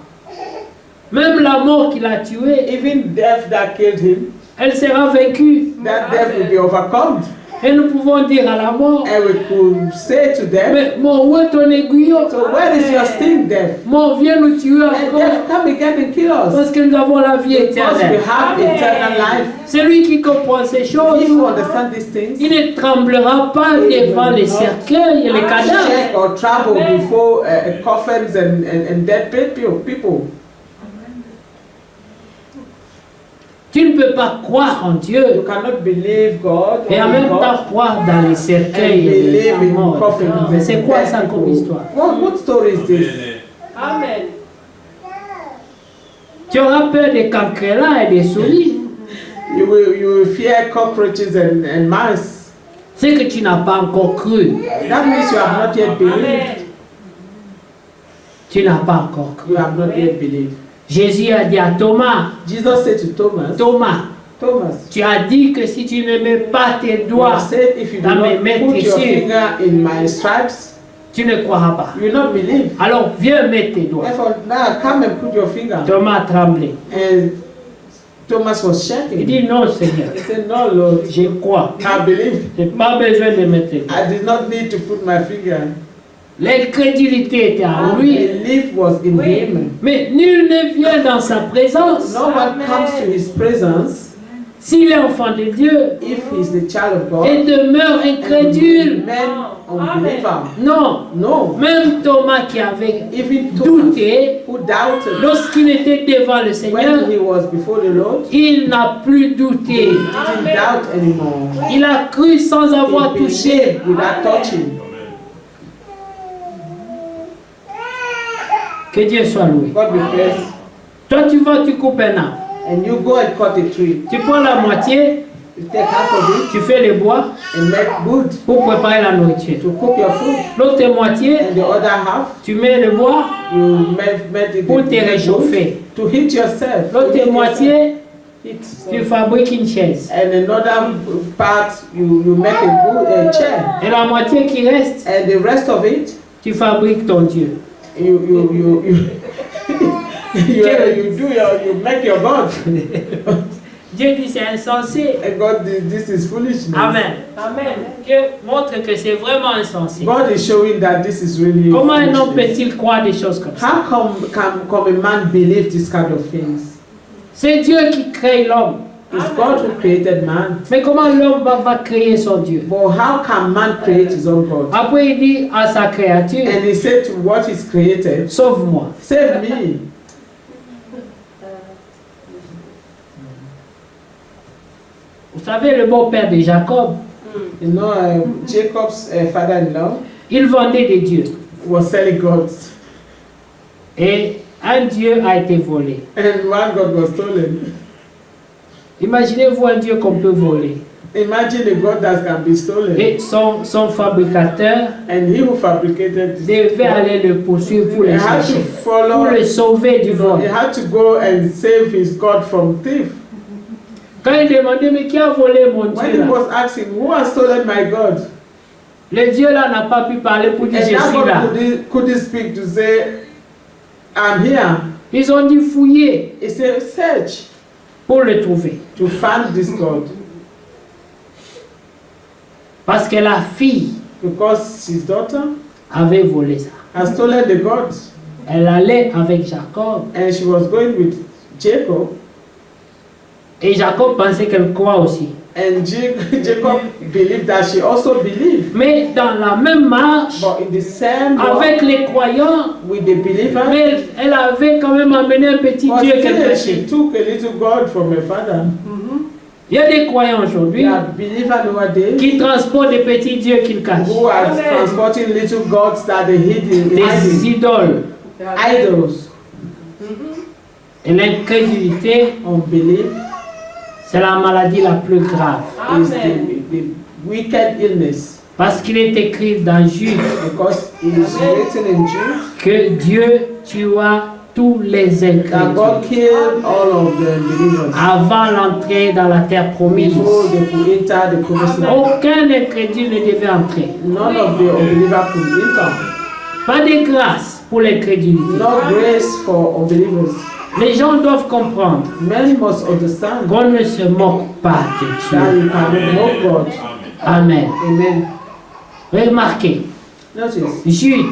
Même la mort qui l'a tué, Even death that killed him, elle sera vaincue. that death will be overcome. Et nous pouvons dire à la mort, And we could say to them, mais mon, où est ton aiguillon? so where is your sting, death? Mon, viens nous tuer And encore. death, come again and kill us. Parce que nous avons la vie Because we éternelle. have eternal life. Celui qui comprend ces choses, He who understands these things, il ne tremblera pas devant les cercueils et les cadavres. shake or trouble before coffins and dead people. Tu ne peux pas croire en You Dieu cannot believe God et en même temps croire dans les cercueils et les believe in morts. coffins. Mais c'est quoi and ça dead comme people. histoire? What story is this? Amen. Tu auras peur des cancrelats et des souris. You will fear cockroaches and mice. C'est que tu n'as pas encore cru. That means you have not yet believed. Tu n'as pas encore cru. You have not yet believed. Jésus a dit à Thomas, Jesus said to Thomas, Thomas, tu as dit que si tu ne mets pas tes you doigts, said if you do dans not mes mains put your ici, finger in my stripes, tu ne croiras pas. you will not believe. Alors viens mettre tes doigts. Therefore, now come and put your finger. Thomas a tremblé. And Thomas was Il shaking. dit non Seigneur, He said, no, Lord, je crois. I believe. Je n'ai pas besoin de mettre tes doigts. I did not need to put my finger. L'incrédulité était en lui. Belief was in him. Mais nul ne vient dans sa présence No one comes to his presence s'il est enfant de Dieu if he's the child of God, et demeure incrédule, remain unbeliever. non, No. même Thomas qui avait Even Thomas, douté, who doubted lorsqu'il était devant le Seigneur, when he was before the Lord, il n'a plus douté. didn't doubt anymore. Il a cru sans avoir He touché. believed without touching. Que Dieu soit loué. God be praised. Toi, tu vas, tu coupes un arbre. And you go and cut a tree. Tu prends la moitié, You take half of tu fais le bois it and make wood pour préparer la nourriture. to cook your food. L'autre moitié, And the other half, tu mets le bois you make it pour te make wood réchauffer. to heat yourself. to heat L'autre yourself. moitié, Heat. tu fabriques une chaise. And another part, you make a chair. Et la moitié qui reste, And the rest of it, tu fabriques ton Dieu. you make your God. Dieu dit c'est insensé. And God, this is foolishness. Amen. Amen. Dieu montre que c'est vraiment insensé. God is showing that this is really Comment un homme foolishness. peut-il croire des choses comme ça? How come a man believe this kind of things? C'est Dieu qui crée l'homme. It's God who created man. Mais comment l'homme va créer son Dieu? But how can man create his own God? Après, il dit à sa créature, And he said to what is created, sauve-moi. save me. Vous savez, le beau-père de Jacob, You know, Jacob's father-in-law il vendait des dieux. was selling gods. Et un dieu a été volé. And one God was stolen. Imaginez-vous un dieu qu'on peut voler. Imagine a God that can be stolen. Et son fabricateur And he who fabricated this devait aller le poursuivre pour he le had to chercher, follow, pour le sauver du vol. he had to go and save his God from thief. Quand il demandait, mais qui a volé mon When dieu he là? was asking, who has stolen my God? Le dieu là n'a pas pu parler pour dire And je that suis là. God couldn't speak to say, I'm here. Ils ont dû fouiller He said, search pour le trouver. to find this God. Parce que la fille Because his daughter avait volé ça. has stolen the God. Elle allait avec Jacob. And she was going with Jacob. Et Jacob pensait qu'elle croit aussi. And Jacob believed that she also believed. Mais dans la même marche, But in the same avec walk les croyants, with the believer, mais elle avait quand même amené un petit but Dieu qu'elle still cachait. she took a little God from her father. Il y a des croyants aujourd'hui There are believers nowadays qui transportent des petits dieux qu'ils cachent. who are transporting little gods that they hid in Des hiding. idoles. Idols. Et l'incrédulité, Unbelief c'est la maladie la plus grave. is the wicked illness. Parce qu'il est écrit dans Jude Because it is written in Jude que Dieu tua tous les that incrédules God killed all of the believers avant l'entrée dans la terre promise. before they could enter the promised land. Aucun incrédule ne devait entrer. None of the unbelievers could enter. Pas de grâce pour l'incrédulité. No grace for unbelievers. Les gens doivent comprendre Men must understand qu'on ne se moque pas de that Dieu. you cannot mock God. Amen. Amen. Remarquez, Notice, Jude,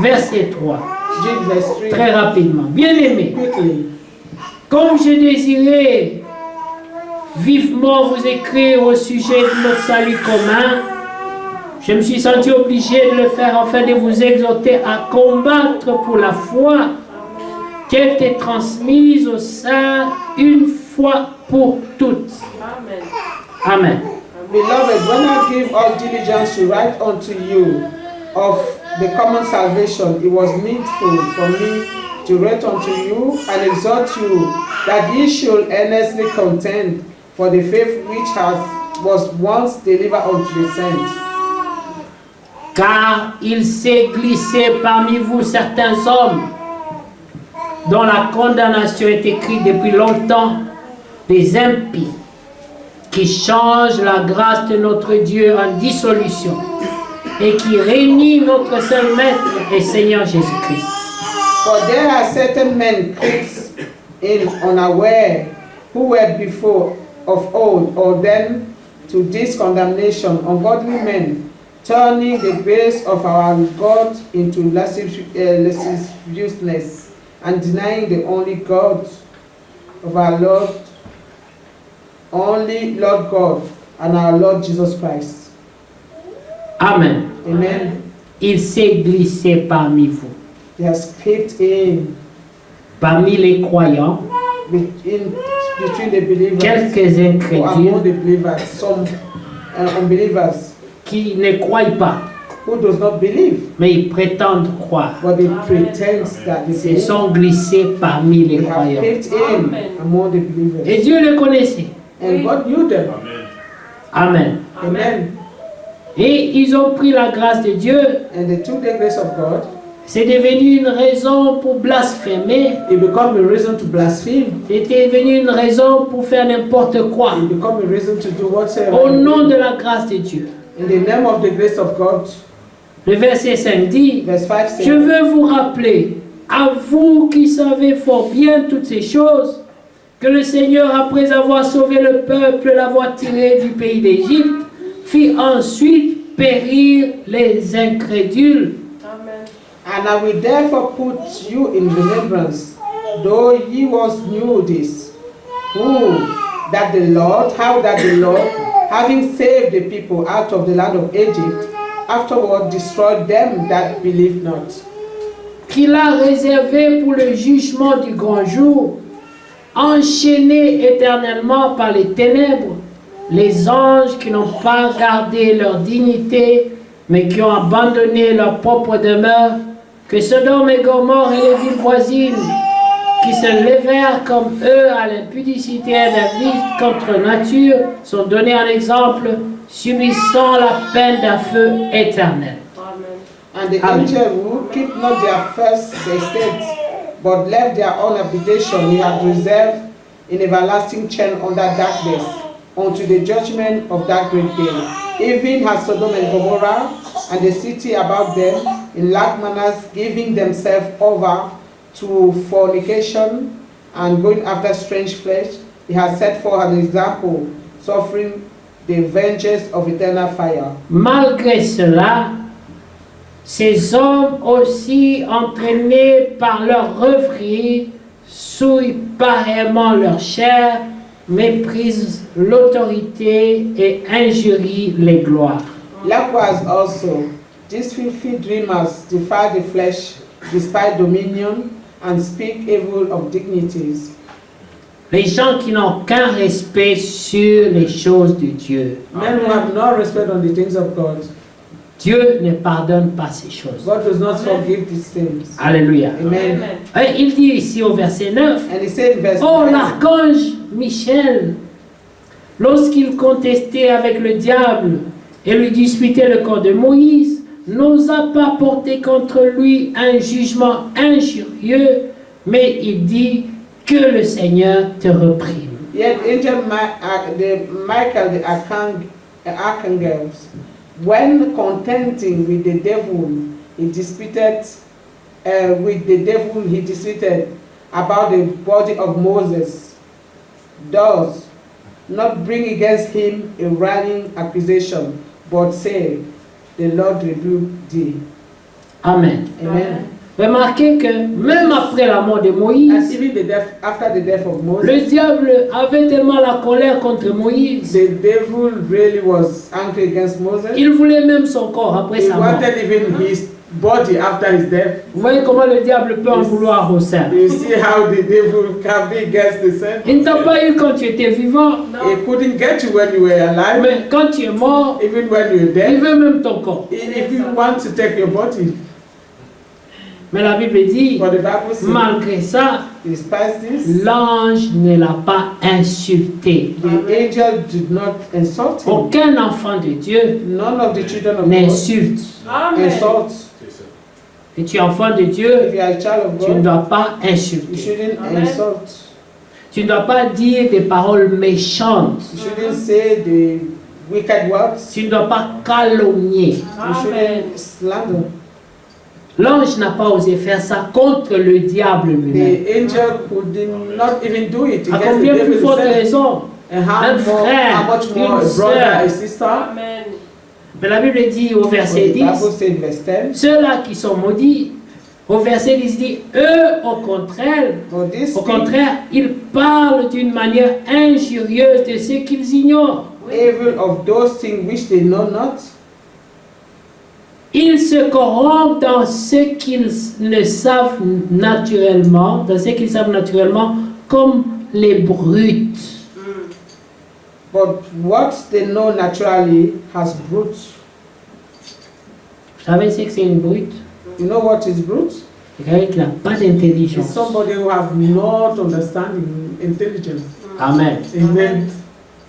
verset 3, Jude verse 3. très rapidement. Bien-aimés, Quickly. comme je désirais vivement vous écrire au sujet de notre salut commun, je me suis senti obligé de le faire afin de vous exhorter à combattre pour la foi qui a été transmise au sein une fois pour toutes. Amen. Beloved, when I give all diligence to write unto you of the common salvation, it was needful for me to write unto you and exhort you that ye should earnestly contend for the faith which was once delivered unto the saints. Car il s'est glissé parmi vous certains hommes dont la condamnation est écrite depuis longtemps, des impies qui changent la grâce de notre Dieu en dissolution et qui réunissent notre seul Maître et Seigneur Jésus-Christ. For there are certain men crept in unaware, who were before of old ordained to this condemnation, ungodly men, turning the grace of our God into lasciviousness, and denying the only God of our Lord only Lord God and our Lord Jesus Christ. Amen. Amen. Il s'est glissé parmi vous, He has crept in parmi les croyants, between the believers, quelques or among incrédules the believers, some unbelievers qui ne croient pas, who does not believe, mais ils prétendent croire. but they pretend that they Ils se believe. sont glissés parmi les They have croyants. crept in among the believers. Et Dieu les connaissait. And God knew them. Amen. Amen. Et ils ont pris la grâce de Dieu. And they took the grace of God. C'est devenu une raison pour blasphémer. It became a reason to blaspheme. C'était devenu une raison pour faire n'importe quoi. It became a reason to do whatsoever. Au nom de la grâce de Dieu. In the name of the grace of God. Le verset 5 dit, Verse 5 says, je veux vous rappeler, à vous qui savez fort bien toutes ces choses, que le Seigneur, après avoir sauvé le peuple, l'avoir tiré du pays d'Égypte, fit ensuite périr les incrédules. And I will therefore put you in remembrance, though ye was knew this, how that the Lord, having saved the people out of the land of Egypt, afterward destroyed them that believed not. Qu'il a réservé pour le jugement du grand jour, enchaînés éternellement par les ténèbres, les anges qui n'ont pas gardé leur dignité, mais qui ont abandonné leur propre demeure, que Sodome et Gomorrhe et les villes voisines, qui se levèrent comme eux à l'impudicité et à la vie contre nature, sont donnés en exemple, subissant la peine d'un feu éternel. And the angels who keep not their first estate, but left their own habitation, he had reserved in everlasting chain under darkness, unto the judgment of that great day. Even as Sodom and Gomorrah and the city about them, in like manners giving themselves over to fornication and going after strange flesh, he has set forth an example, suffering the vengeance of eternal fire. Malgré cela, ces hommes aussi entraînés par leur rêverie souillent pareillement leur chair, méprisent l'autorité et injurient les gloires. Likewise also, these filthy dreamers defy the flesh, despise dominion, and speak evil of dignities. Les gens qui n'ont aucun respect sur les choses de Dieu. Men who have no respect on the things of God. Dieu ne pardonne pas ces choses. God does not forgive these things. Alléluia. Amen. Et il dit ici au verset 9, And he said in verse oh 9, l'archange Michel, lorsqu'il contestait avec le diable et lui disputait le corps de Moïse, n'osa pas porter contre lui un jugement injurieux, mais il dit que le Seigneur te reprime. yet angel Michael the archangel, when contending with the devil, he disputed about the body of Moses, does not bring against him a running accusation, but say, the Lord rebuke thee. Amen. Amen. Remarquez que même après la mort de And Moïse, even after the death of le Moses, diable avait tellement la colère contre Moïse, the devil really was angry against Moses. il voulait même son corps après He sa mort. wanted even his body after his death. Vous voyez comment le diable peut en vouloir au sein. You see how the devil can be against the saint? Il ne t'a pas eu quand tu étais vivant, He couldn't get you when you were alive, mais quand tu es mort, even when you were il dead. veut même ton corps. If you want to take your body, Mais la Bible dit, but the Bible says, malgré ça, despite this, l'ange ne l'a pas insulté. the angel did not insult him. Aucun enfant de Dieu None of the children of God n'insulte. insult. Si tu es enfant de If Dieu, you are a child of tu ne God, dois pas you insulter. shouldn't insult. Tu ne dois pas dire des paroles méchantes. You shouldn't say the wicked words. Tu ne dois pas calomnier. You shouldn't slander. L'ange n'a pas osé faire ça contre le diable lui-même. The angel could not even do it À against the combien plus devil forte himself. raison? And Un how frère, much more une a brother, sœur. a sister. Mais la Bible dit au But verset the 10, Bible said in verse 10, ceux-là qui sont maudits Au verset 10, il dit, eux, au contraire, ils parlent d'une manière injurieuse de ce qu'ils ignorent. Evil of those things which they know not. Ils se corrompent dans ce qu'ils ne savent naturellement, comme les brutes. But what they know naturally has roots. Vous savez ce que c'est une brute? You know what is brute? C'est quelqu'un qui n'a pas It's d'intelligence. somebody who have not understanding, intelligence. Amen. Amen.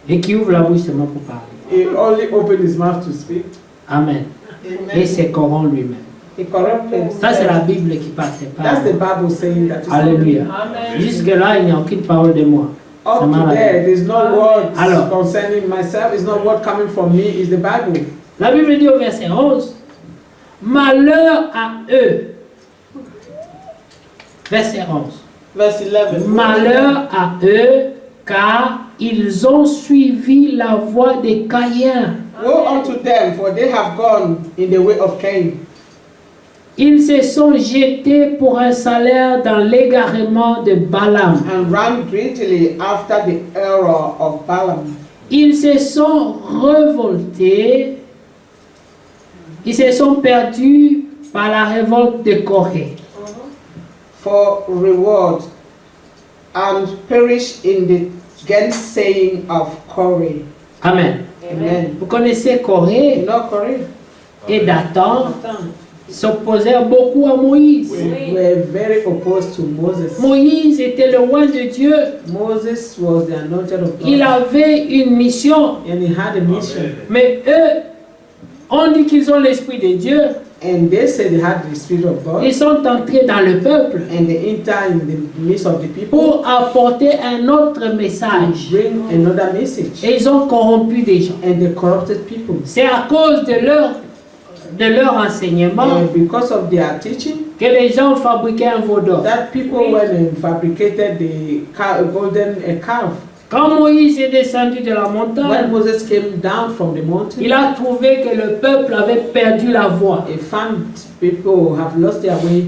Et qui ouvre la bouche seulement pour parler. He only opened his mouth to speak. Amen. Et se corrompt lui-même. He corrupted. Ça, c'est la Bible qui parle. c'est pas- That's the Bible saying that. Alléluia. Jusque-là, il n'y a aucune parole de moi. Up C'est to mal. there, there's no word Alors. concerning myself. It's not word coming from me. It's the Bible. La Bible dit au verset 11, malheur à eux. Verset 11. Verse 11. Malheur à eux, car ils ont suivi la voie des Caïens. Woe unto them, for they have gone in the way of Cain. Ils se sont jetés pour un salaire dans l'égarement de Balaam. And ran greedily after the error of Balaam. Ils se sont révoltés. Ils se sont perdus par la révolte de Corée. For reward, and perish in the gainsaying of Corey. Amen. Amen. Vous connaissez You Corée know Corey? et Dathan s'opposèrent beaucoup à Moïse. We were very opposed to Moses. Moïse était le roi de Dieu. Moses was the anointed of God. Il avait une mission. And he had a mission. Mais eux, on dit qu'ils ont l'Esprit de Dieu. And they said they had the Spirit of God. Ils sont entrés dans le peuple And they enter in the midst of the people pour apporter un autre to message. bring another message. Et ils ont corrompu des gens. And they corrupted people. C'est à cause de leur enseignement And because of their teaching, que les gens fabriquaient un veau d'or. that people went and fabricated the golden calf. Quand Moïse est descendu de la When montagne, Moses came down from the mountain, il a trouvé que le peuple avait perdu la voie. he found people have lost their way.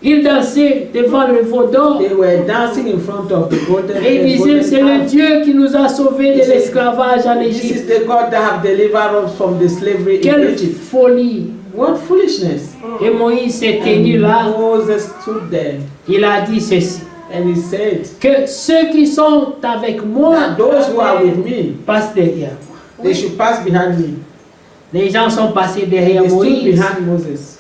Il dansait devant le veau d'or They were dancing in front of the golden, et il disait, c'est le calf. Dieu qui nous a sauvés de l'esclavage en This is Égypte. the God that have delivered us from the slavery in Quelle Egypt. folie! What foolishness! Et Moïse s'est tenu And là, Moses stood there il a dit ceci, and he said, que ceux qui sont avec moi that those who are with me, passent derrière moi. they should pass behind me. Les gens sont passés derrière They stood Moïse. behind Moses.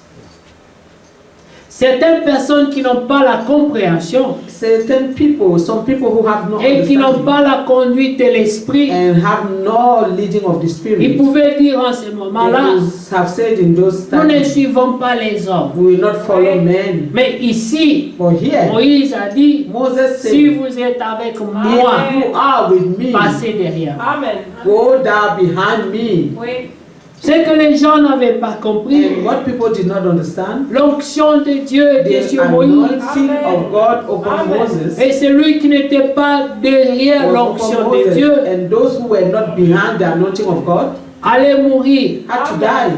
Certaines personnes qui n'ont pas la compréhension Certain people, some people who have no et qui n'ont understanding pas la conduite de l'esprit, and have no leading of the ils Spirit, pouvaient dire en ce they moment-là, have said in those nous ne times, suivons pas les hommes. we will not follow men. Mais ici, But here, Moïse a dit, Moses si said, vous êtes avec if moi, you are with me, passez derrière. Amen. go down behind me. Oui. Ce que les gens n'avaient pas compris, And what people did not understand, l'onction de Dieu était the sur Moïse. anointing of God upon Amen. Moses Et celui qui n'était pas derrière was l'onction upon de Moses. Dieu And those who were not behind the anointing of God allait mourir. had to die.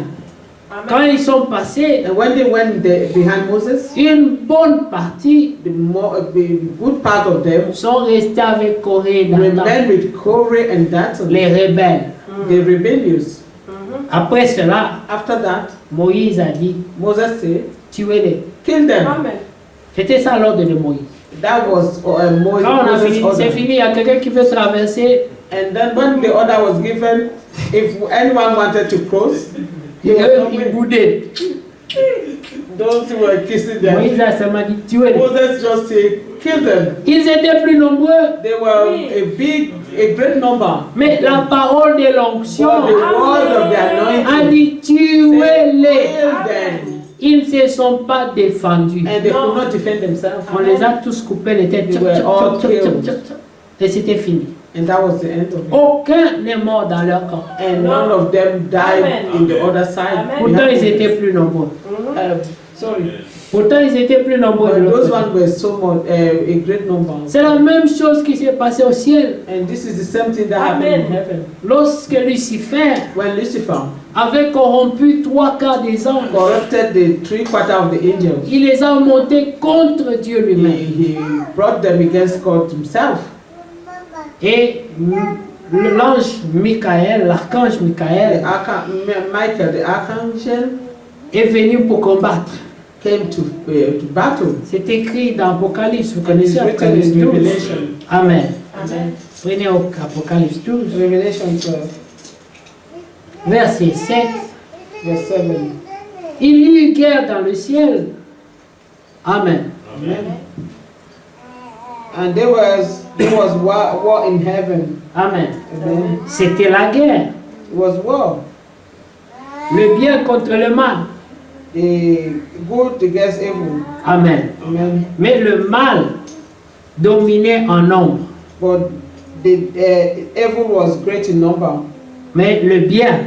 Quand ils sont passés, And when they went behind Moses, une bonne partie the good part of them sont restés avec Corée et Dathan, remained with Korah and Dathan, les rebelles. the rebellious. Après cela, After that, Moïse a dit, Moses said, tuez-les. kill them. Amen. C'était ça l'ordre de Moïse. That was Quand on a Moses' fini, order. c'est fini, il y a quelqu'un qui veut traverser, And then when the order was given, if anyone wanted to cross, et he was eux, not ils with- boudaient. those who were kissing them. Moïse a seulement dit, tuez-les. Moses just said, kill them. Ils étaient plus nombreux, They were a great number. mais la parole de l'onction But the word of the a anointing dit, said, tuez-les. kill them. Ils ne se sont pas défendus. And they could not defend themselves. On les a tous coupés les têtes. They were all killed. Et c'était fini. And that was the end of it. Aucun n'est mort dans leur camp. And none of them died Amen. in the other side. Amen. Pourtant, ils étaient plus nombreux. Sorry. Pourtant, ils étaient plus nombreux de But l'autre those côté. ones were so much, a great number. C'est la même chose qui s'est passée au ciel. And this is the same thing that happened in Amen. heaven. Lorsque Lucifer When Lucifer avait corrompu 3/4 des anges. corrupted the 3/4 of the angels. Il les a montés contre Dieu lui-même. He brought them against God himself. Et l'ange Michael, l'archange Michael, Michael, the archangel, est venu pour combattre. came to battle. C'est écrit dans Apocalypse, vous And it's connaissez written Apocalypse in 12. Revelation. Amen. Amen. Prenez Apocalypse 12, Revelation 12, verset 7. verse 7. Il y eut guerre dans le ciel. Amen. Amen. And there was war in heaven. Amen. Amen. C'était la guerre. It was war. Le bien contre le mal. The good against evil. Amen. Amen. Mais le mal dominait en nombre. But the evil was great in number. Mais le bien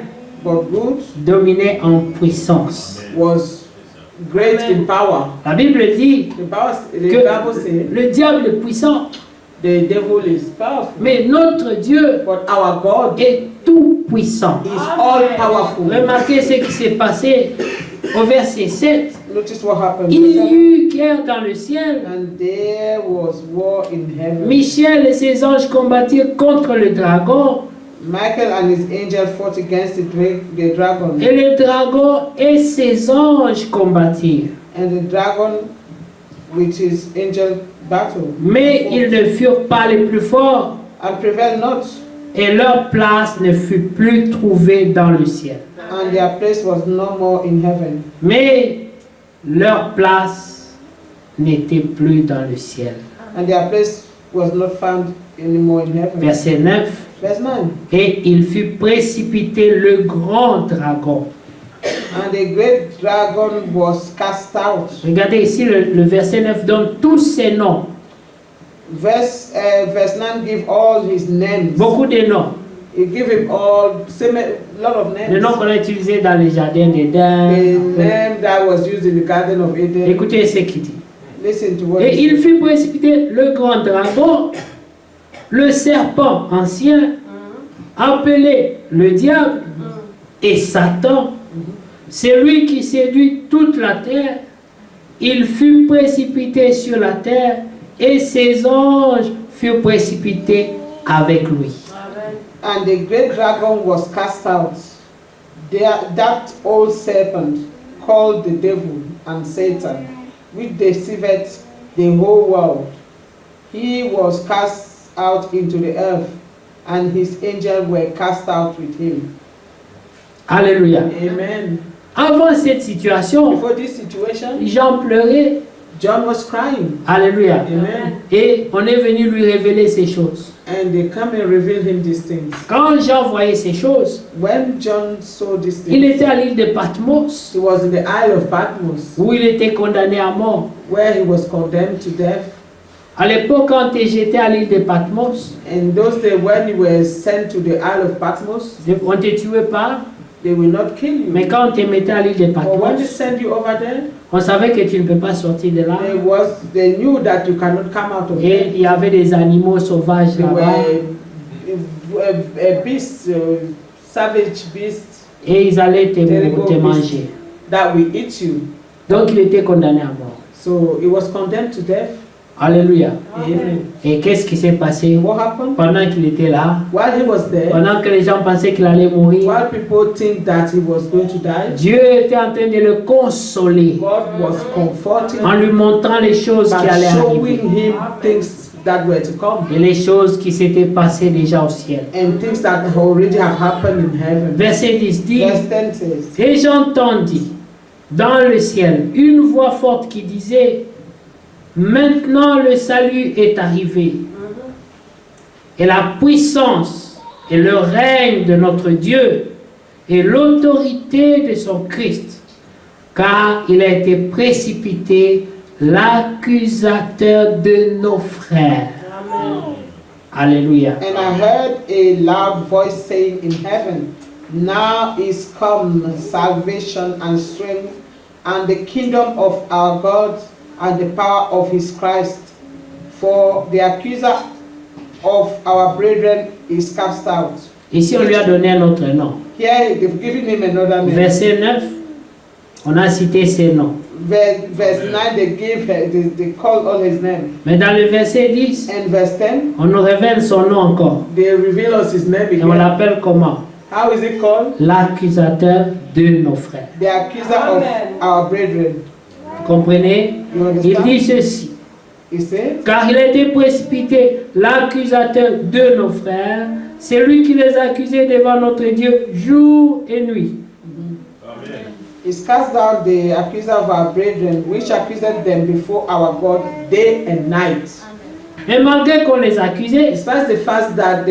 But good dominait en puissance. was great in power. La Bible dit The Bible que says le diable est puissant, the devil is powerful. mais notre Dieu But our God est tout puissant. is all powerful. Remarquez ce qui s'est passé au verset 7. Notice what happened. Il y eut guerre dans le ciel. And there was war in heaven. Michel et ses anges combattirent contre le dragon. Michael and his angel fought against the dragon. Et le dragon et ses anges combattirent. And the dragon with his angel battle. Mais ils ne furent pas les plus forts. And prevailed not. Et leur place ne fut plus trouvée dans le ciel. And their place was no more in heaven. Mais leur place n'était plus dans le ciel. And their place was not found anymore in heaven. Verset 9. Verse 9. Et il fut précipité le grand dragon. And the great dragon was cast out. Regardez ici, le verset 9 donne tous ses noms. Verse 9 give all his names. Beaucoup de noms. He give him all lot of names. Le nom qu'on a utilisé dans les jardins d'Éden. The name that was used in the Garden of Eden. Écoutez ce qu'il dit. Listen to what Et he il fut précipité le grand dragon, le serpent ancien, appelé le diable et Satan. C'est lui qui séduit toute la terre. Il fut précipité sur la terre et ses anges furent précipités avec lui. And the great dragon was cast out, that old serpent called the devil and Satan, which deceiveth the whole world. He was cast out into the earth, and his angels were cast out with him. Alléluia. Amen. Avant cette situation, Before this situation, Jean pleurait. John was crying. Alléluia. Amen. Et on est venu lui révéler ces choses. And they come and reveal him these things. Quand Jean voyait ces choses, When John saw these il things, était à l'île de Patmos, he was in the Isle of Patmos, où il était condamné à mort. where he was condemned to death. À l'époque, quand tu étais à l'île de Patmos, In those days, when you were sent to the Isle of Patmos, on ne te tuait pas, they will not kill you. mais quand on te mettait à l'île de But when they Patmos, send you over there, on savait que tu ne peux pas sortir de là. they knew that you cannot come out of Et there. il y avait des animaux sauvages They là-bas. were beasts, savage beasts Et ils allaient Terrible te beast. manger. that will eat you. Donc il était condamné à mort. So he was condemned to death. Alléluia. Amen. Et qu'est-ce qui s'est passé What happened? pendant qu'il était là? While he was there, Pendant que les gens pensaient qu'il allait mourir, while people think that he was going to die, Dieu était en train de le consoler God was comforting en lui montrant les choses qui by allaient showing arriver him things that were to come et les choses qui s'étaient passées déjà au ciel. and things that already have happened in heaven. Verset 10 dit, Verse 10 says, et j'entendis dans le ciel une voix forte qui disait, maintenant le salut est arrivé et la puissance et le règne de notre Dieu et l'autorité de son Christ, car il a été précipité l'accusateur de nos frères. Alléluia. And I heard a loud voice saying in heaven, now is come salvation and strength and the kingdom of our God and the power of his Christ. For the accuser of our brethren is cast out. Ici, on lui a donné un autre nom. Here they've given him another name. Verset 9, on a cité ses noms. Verse 9, they call all his name. Mais dans le verset 10, And verse 10, on nous révèle son nom encore. they reveal us his name Et on again. l'appelle comment? How is it called? L'accusateur de nos frères. The accuser of our brethren. Vous comprenez? You Il understand? dit ceci. He said, Car il a été précipité, l'accusateur de nos frères, c'est lui qui les accusait devant notre Dieu jour et nuit. He's cast down the accuser of our brethren, which accused them before our God day and night. Et malgré qu'on les accusait, Despite the fact that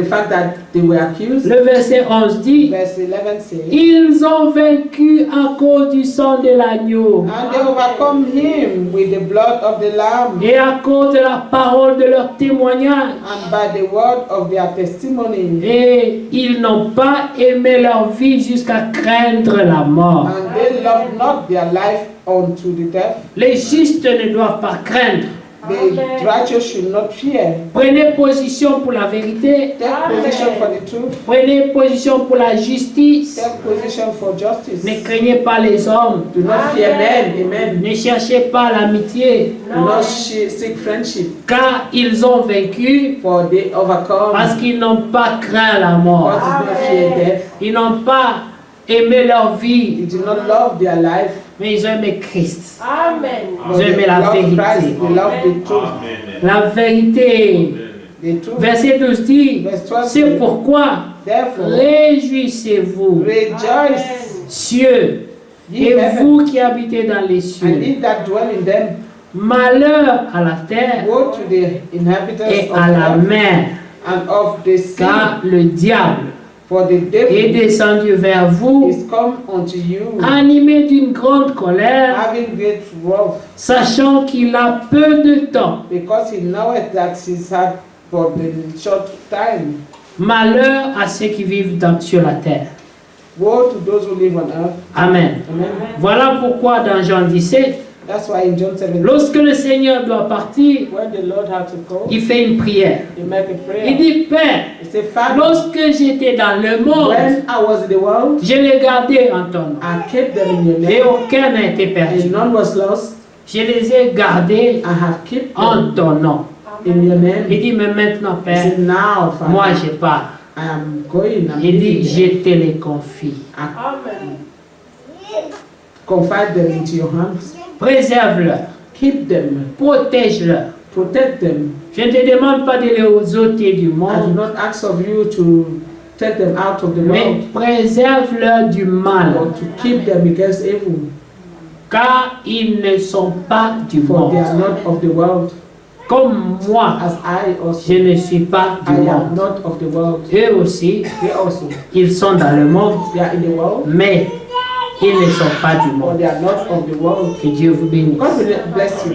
they were accused, le verset 11 dit, verse 11 says, ils ont vaincu à cause du sang de l'agneau and they overcome him with the blood of the Lamb et à cause de la parole de leur témoignage. and by the word of their testimony. Et ils n'ont pas aimé leur vie jusqu'à craindre la mort. And they loved not their life unto the death. Les justes ne doivent pas craindre. The righteous should not fear. Prenez position pour la vérité. Take position for the truth. Prenez position pour la justice. Take position for justice. Ne craignez pas les hommes. Do not fear men. Amen. Ne cherchez pas l'amitié. Do not seek friendship. Car ils ont vaincu For they overcome. parce qu'ils n'ont pas craint la mort. Because they do not fear death. Ils n'ont pas aimé leur vie, They do not love their life. mais ils ont aimé Christ. But Ils ont aimé they la love vérité. Christ. They love the truth. La vérité. The truth. Verset 12 dit, Verse 12 c'est says, pourquoi Therefore, réjouissez-vous, rejoice, cieux, ye et heaven, vous qui habitez dans les and cieux. ye that dwell in them. Malheur à la terre Woe to the inhabitants et of à the la earth mer, and of the sea, car le diable for the est devil descendu vers vous, is come unto you, animé d'une grande colère, having great wrath, sachant qu'il a peu de temps. because he knoweth that he had but a short time. Malheur à ceux qui vivent sur la terre. Woe to those who live on earth. Amen. Amen. Voilà pourquoi dans Jean 17, That's why in John 17, lorsque le Seigneur doit partir, when the Lord had to go, il fait une prière. he make a Il prayer. dit, Père, He said, Father, lorsque j'étais dans le monde, when I was in the world, je l'ai gardé en ton nom. I kept them in your Et name, aucun n'a été perdu. and none was lost. Je les ai gardés I have kept en them ton nom. in your name. Il dit, mais maintenant, He Père, said, now, Father, moi je pars. I am going. I'm Il dit, leaving je them. te les confie. Confide them into your hands. Préserve-leur, Keep them. protège-leur. Protect them. Je ne te demande pas de les ôter du I do monde, not ask of you to take them out of the mais world, préserve-leur du mal, but to keep them against evil, car ils ne sont pas du for they monde. are not of the world, Comme moi, as I je also. ne suis pas I du am monde. not of the world. Eux aussi, They also. ils sont dans le monde, They are in the world, mais ils ne sont pas du but monde. they are not of the world. Que Dieu vous bénisse. God will bless you.